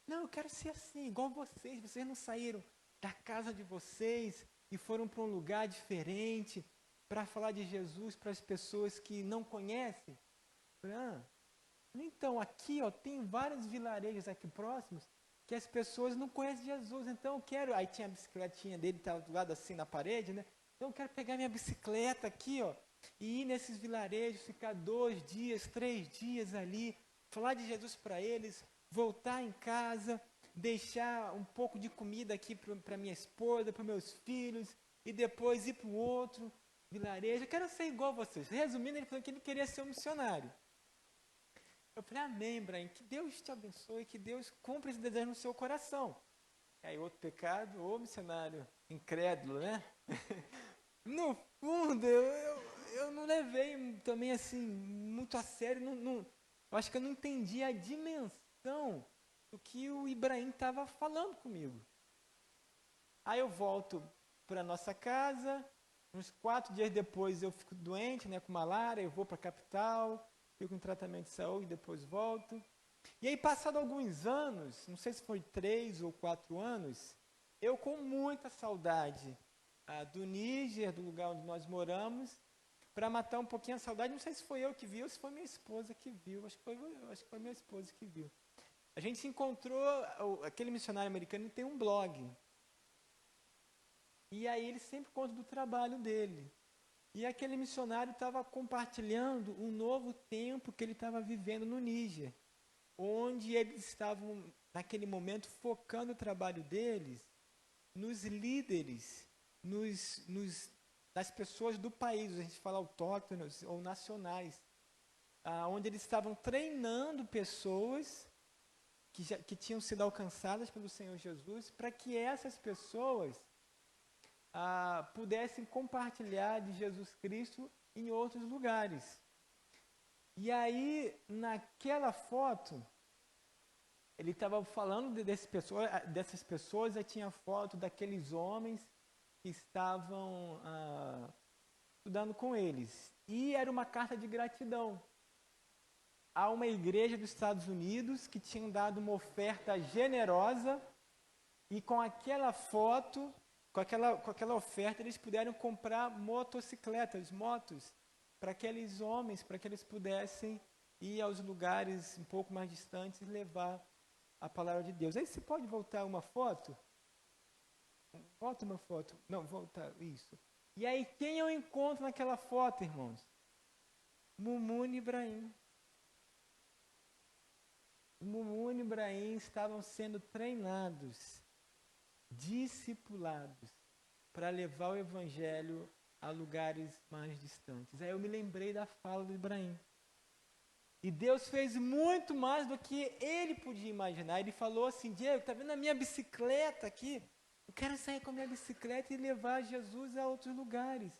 A: Não, eu quero ser assim, igual a vocês. Vocês não saíram da casa de vocês e foram para um lugar diferente para falar de Jesus para as pessoas que não conhecem? Eu falei, então, aqui tem vários vilarejos aqui próximos que as pessoas não conhecem Jesus. Então eu quero... Aí tinha a bicicletinha dele, estava do lado assim na parede, né? Então eu quero pegar minha bicicleta aqui, e ir nesses vilarejos, ficar 2 dias, 3 dias ali, falar de Jesus para eles, voltar em casa, deixar um pouco de comida aqui para minha esposa, para meus filhos, e depois ir para o outro vilarejo. Eu quero ser igual a vocês. Resumindo, ele falou que ele queria ser um missionário. Eu falei, amém, Ibrahim, que Deus te abençoe, que Deus cumpra esse desejo no seu coração. E aí outro pecado, missionário incrédulo, né? No fundo, eu não levei também assim, muito a sério, eu acho que eu não entendi a dimensão do que o Ibrahim estava falando comigo. Aí eu volto para nossa casa, uns 4 dias depois eu fico doente, né, com malária, eu vou para a capital, fico em tratamento de saúde, depois volto. E aí, passado alguns anos, não sei se foi 3 ou 4 anos, eu com muita saudade do Níger, do lugar onde nós moramos, para matar um pouquinho a saudade, não sei se foi eu que vi ou se foi minha esposa que viu, acho que foi minha esposa que viu. A gente se encontrou, aquele missionário americano tem um blog, e aí ele sempre conta do trabalho dele. E aquele missionário estava compartilhando um novo tempo que ele estava vivendo no Níger, onde eles estavam, naquele momento, focando o trabalho deles nos líderes, nas pessoas do país, a gente fala autóctonos ou nacionais, onde eles estavam treinando pessoas que tinham sido alcançadas pelo Senhor Jesus, para que essas pessoas pudessem compartilhar de Jesus Cristo em outros lugares. E aí, naquela foto, ele estava falando dessas pessoas, aí tinha foto daqueles homens que estavam estudando com eles. E era uma carta de gratidão a uma igreja dos Estados Unidos que tinham dado uma oferta generosa, e com aquela foto, com aquela oferta, eles puderam comprar motocicletas, motos, para aqueles homens, para que eles pudessem ir aos lugares um pouco mais distantes e levar a palavra de Deus. Aí você pode voltar uma foto? Volta uma foto. Não, volta, isso. E aí quem eu encontro naquela foto, irmãos? Mumun e Ibrahim. Mumun e Ibrahim estavam sendo treinados, discipulados, para levar o evangelho a lugares mais distantes. Aí eu me lembrei da fala do Ibrahim. E Deus fez muito mais do que ele podia imaginar. Ele falou assim, Diego, está vendo a minha bicicleta aqui? Eu quero sair com a minha bicicleta e levar Jesus a outros lugares.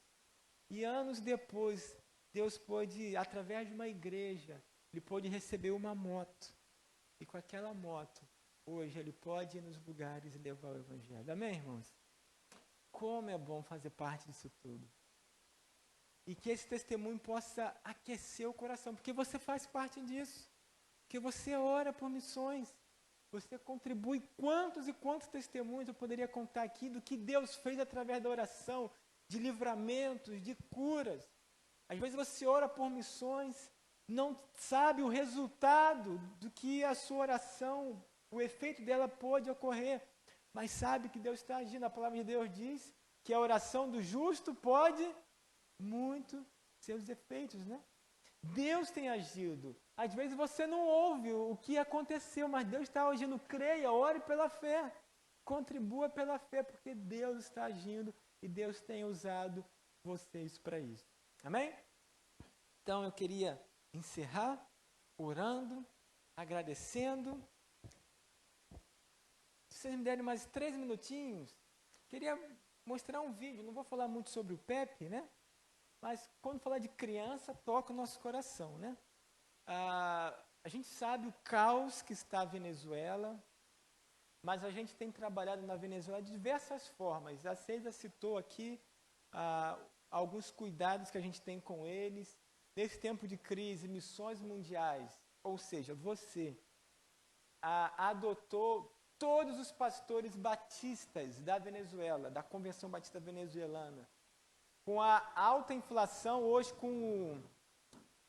A: E anos depois, Deus pôde, através de uma igreja, ele pôde receber uma moto. E com aquela moto, hoje ele pode ir nos lugares e levar o evangelho. Amém, irmãos? Como é bom fazer parte disso tudo. E que esse testemunho possa aquecer o coração, porque você faz parte disso. Porque você ora por missões. Você contribui. Quantos e quantos testemunhos eu poderia contar aqui do que Deus fez através da oração, de livramentos, de curas. Às vezes você ora por missões, não sabe o resultado do que a sua oração, o efeito dela pode ocorrer, mas sabe que Deus está agindo. A palavra de Deus diz que a oração do justo pode muito seus efeitos, né? Deus tem agido. Às vezes você não ouve o que aconteceu, mas Deus está agindo. Creia, ore pela fé. Contribua pela fé, porque Deus está agindo e Deus tem usado vocês para isso. Amém? Então eu queria encerrar orando, agradecendo. Se vocês me derem mais 3 minutinhos, queria mostrar um vídeo. Não vou falar muito sobre o Pepe, né? Mas quando falar de criança, toca o nosso coração, né? A gente sabe o caos que está a Venezuela, mas a gente tem trabalhado na Venezuela de diversas formas. A Ceisa citou aqui alguns cuidados que a gente tem com eles. Nesse tempo de crise, missões mundiais, ou seja, você adotou todos os pastores batistas da Venezuela, da Convenção Batista Venezuelana. Com a alta inflação, hoje com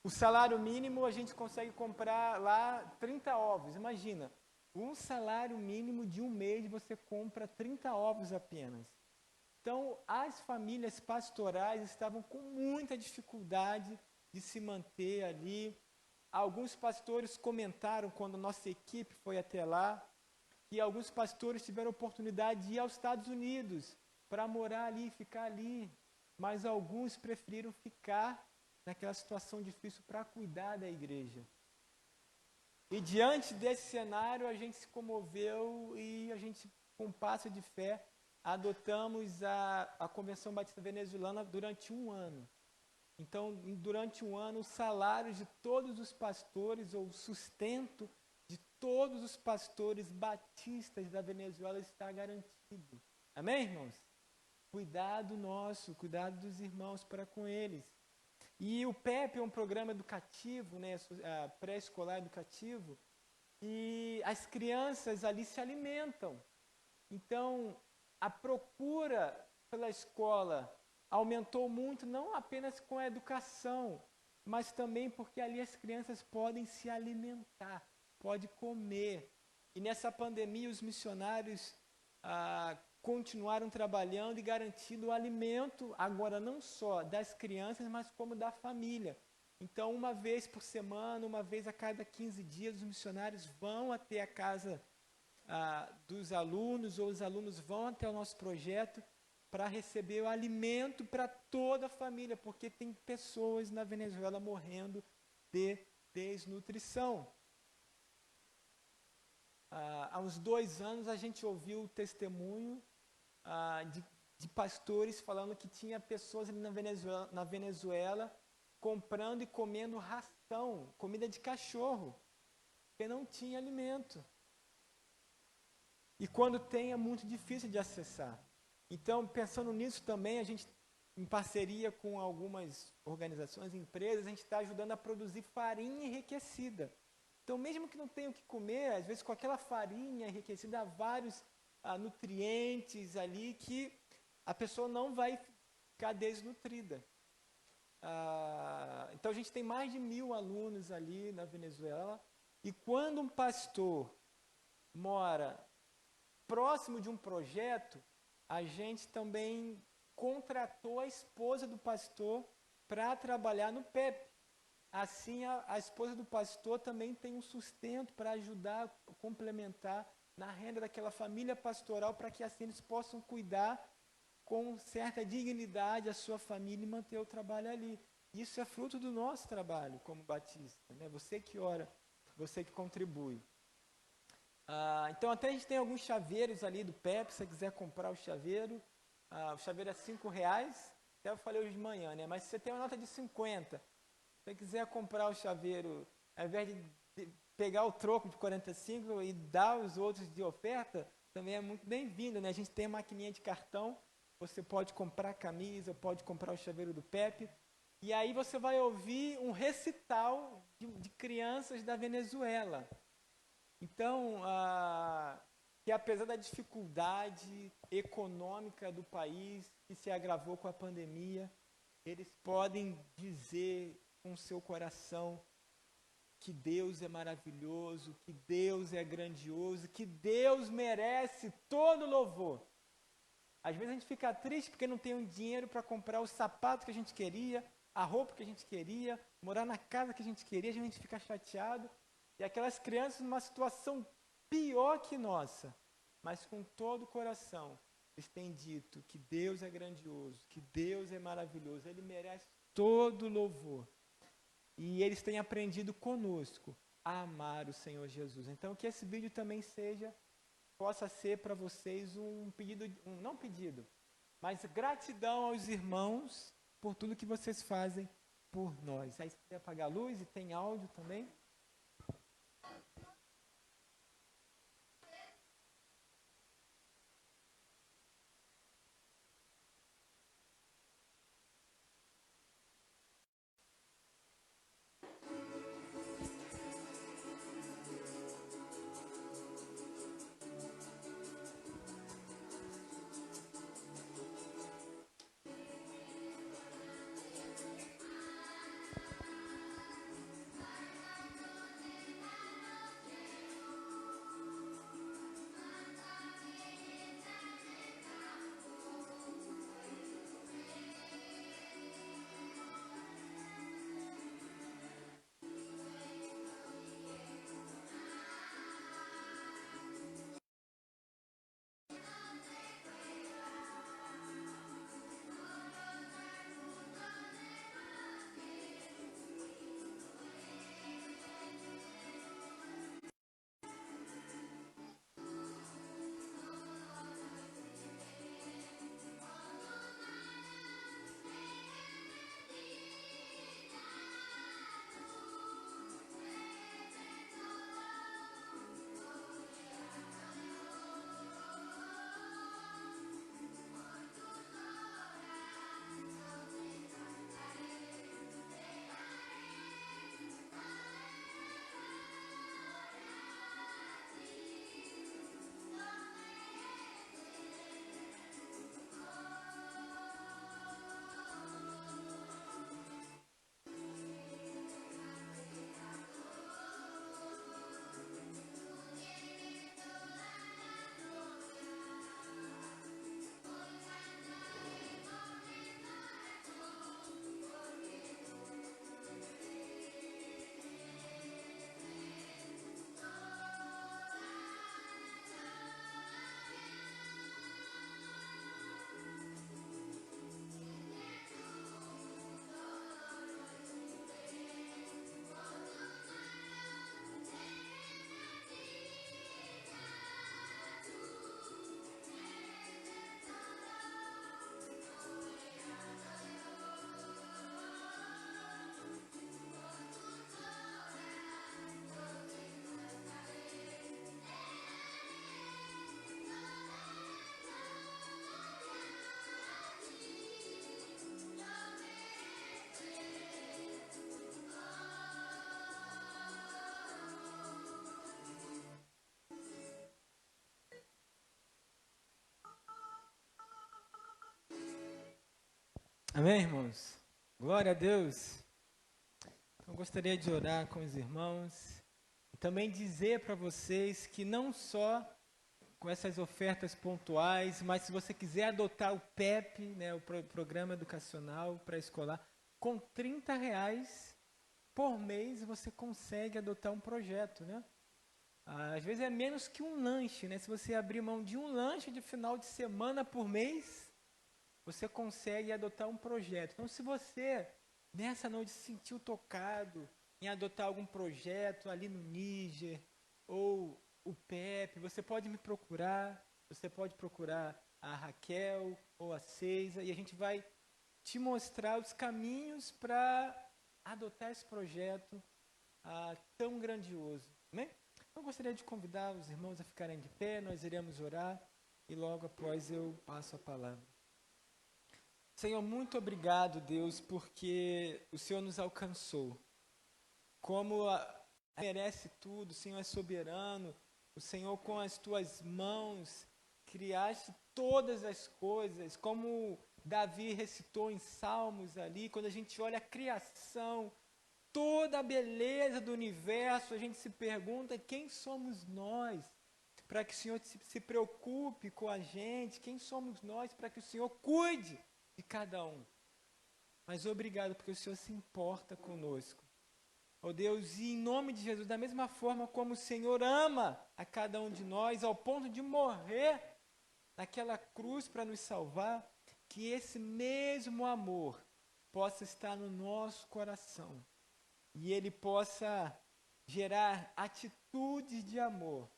A: o salário mínimo, a gente consegue comprar lá 30 ovos. Imagina, um salário mínimo de um mês, você compra 30 ovos apenas. Então, as famílias pastorais estavam com muita dificuldade de se manter ali. Alguns pastores comentaram, quando nossa equipe foi até lá, que alguns pastores tiveram oportunidade de ir aos Estados Unidos para morar ali, ficar ali. Mas alguns preferiram ficar naquela situação difícil para cuidar da igreja. E diante desse cenário, a gente se comoveu e a gente, com um passo de fé, adotamos a Convenção Batista Venezuelana durante 1 ano. Então, durante 1 ano, os salários de todos os pastores, ou o sustento de todos os pastores batistas da Venezuela está garantido. Amém, irmãos? Cuidado nosso, cuidado dos irmãos para com eles. E o PEP é um programa educativo, né, pré-escolar educativo, e as crianças ali se alimentam. Então, a procura pela escola aumentou muito, não apenas com a educação, mas também porque ali as crianças podem se alimentar, podem comer. E nessa pandemia, os missionários continuaram trabalhando e garantindo o alimento, agora não só das crianças, mas como da família. Então, uma vez por semana, uma vez a cada 15 dias, os missionários vão até a casa dos alunos, ou os alunos vão até o nosso projeto para receber o alimento para toda a família, porque tem pessoas na Venezuela morrendo de desnutrição. Há uns 2 anos, a gente ouviu o testemunho de pastores falando que tinha pessoas ali na Venezuela comprando e comendo ração, comida de cachorro, porque não tinha alimento. E quando tem, é muito difícil de acessar. Então, pensando nisso também, a gente, em parceria com algumas organizações, empresas, a gente está ajudando a produzir farinha enriquecida. Então, mesmo que não tenha o que comer, às vezes com aquela farinha enriquecida há vários nutrientes ali que a pessoa não vai ficar desnutrida. Então, a gente tem mais de 1.000 alunos ali na Venezuela. E quando um pastor mora próximo de um projeto, a gente também contratou a esposa do pastor para trabalhar no PEP. Assim, a esposa do pastor também tem um sustento para ajudar, complementar na renda daquela família pastoral, para que assim eles possam cuidar com certa dignidade a sua família e manter o trabalho ali. Isso é fruto do nosso trabalho como batista, né? Você que ora, você que contribui. Então, até a gente tem alguns chaveiros ali do PEP, se você quiser comprar o chaveiro é R$5, até eu falei hoje de manhã, né? Mas se você tem uma nota de 50, se você quiser comprar o chaveiro, ao invés de pegar o troco de 45 e dar os outros de oferta, também é muito bem-vindo, né? A gente tem a maquininha de cartão, você pode comprar a camisa, pode comprar o chaveiro do PEP, e aí você vai ouvir um recital de crianças da Venezuela. Então, que apesar da dificuldade econômica do país, que se agravou com a pandemia, eles podem dizer com o seu coração que Deus é maravilhoso, que Deus é grandioso, que Deus merece todo louvor. Às vezes a gente fica triste porque não tem um dinheiro para comprar o sapato que a gente queria, a roupa que a gente queria, morar na casa que a gente queria, a gente fica chateado. E aquelas crianças numa situação pior que nossa, mas com todo o coração, eles têm dito que Deus é grandioso, que Deus é maravilhoso, Ele merece todo louvor. E eles têm aprendido conosco a amar o Senhor Jesus. Então, que esse vídeo também possa ser para vocês um pedido, não pedido, mas gratidão aos irmãos por tudo que vocês fazem por nós. Aí você vai apagar a luz e tem áudio também. Amém, irmãos? Glória a Deus. Então, eu gostaria de orar com os irmãos e também dizer para vocês que não só com essas ofertas pontuais, mas se você quiser adotar o PEP, né, o Programa Educacional Pré-Escolar, com R$ 30 por mês você consegue adotar um projeto, né? Às vezes é menos que um lanche, né? Se você abrir mão de um lanche de final de semana por mês, você consegue adotar um projeto. Então, se você, nessa noite, se sentiu tocado em adotar algum projeto ali no Níger, ou o PEP, você pode me procurar, você pode procurar a Raquel ou a Ceisa, e a gente vai te mostrar os caminhos para adotar esse projeto tão grandioso. Amém? Eu gostaria de convidar os irmãos a ficarem de pé, nós iremos orar, e logo após eu passo a palavra. Senhor, muito obrigado, Deus, porque o Senhor nos alcançou. Como merece tudo, o Senhor é soberano, o Senhor com as tuas mãos criaste todas as coisas, como Davi recitou em Salmos ali, quando a gente olha a criação, toda a beleza do universo, a gente se pergunta quem somos nós para que o Senhor se preocupe com a gente, quem somos nós para que o Senhor cuide de cada um. mas obrigado porque o Senhor se importa conosco. Ó Deus, e em nome de Jesus, da mesma forma como o Senhor ama a cada um de nós, ao ponto de morrer naquela cruz para nos salvar, que esse mesmo amor possa estar no nosso coração e ele possa gerar atitudes de amor,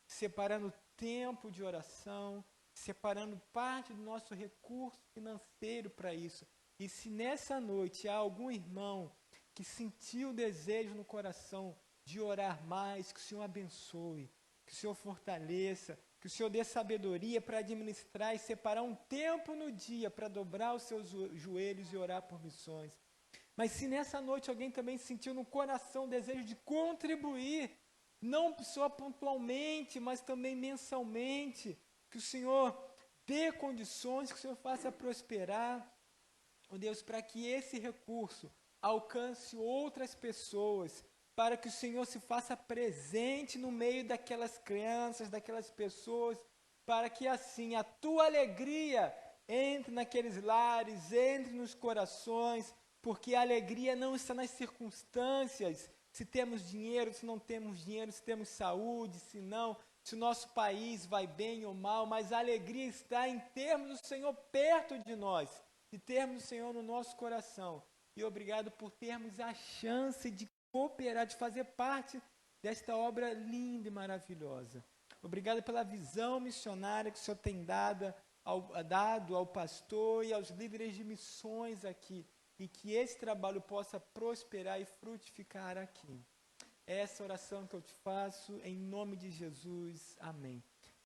A: separando tempo de oração, separando parte do nosso recurso financeiro para isso. E se nessa noite há algum irmão que sentiu o desejo no coração de orar mais, que o Senhor abençoe, que o Senhor fortaleça, que o Senhor dê sabedoria para administrar e separar um tempo no dia para dobrar os seus joelhos e orar por missões. Mas se nessa noite alguém também sentiu no coração o desejo de contribuir, não só pontualmente, mas também mensalmente, que o Senhor dê condições, que o Senhor faça prosperar, ó Deus, para que esse recurso alcance outras pessoas, para que o Senhor se faça presente no meio daquelas crianças, daquelas pessoas, para que assim a tua alegria entre naqueles lares, entre nos corações, porque a alegria não está nas circunstâncias, se temos dinheiro, se não temos dinheiro, se temos saúde, se não, se o nosso país vai bem ou mal, mas a alegria está em termos do Senhor perto de nós, de termos o Senhor no nosso coração. E obrigado por termos a chance de cooperar, de fazer parte desta obra linda e maravilhosa. Obrigado pela visão missionária que o Senhor tem dado ao pastor e aos líderes de missões aqui, e que esse trabalho possa prosperar e frutificar aqui. É essa oração que eu te faço, em nome de Jesus. Amém.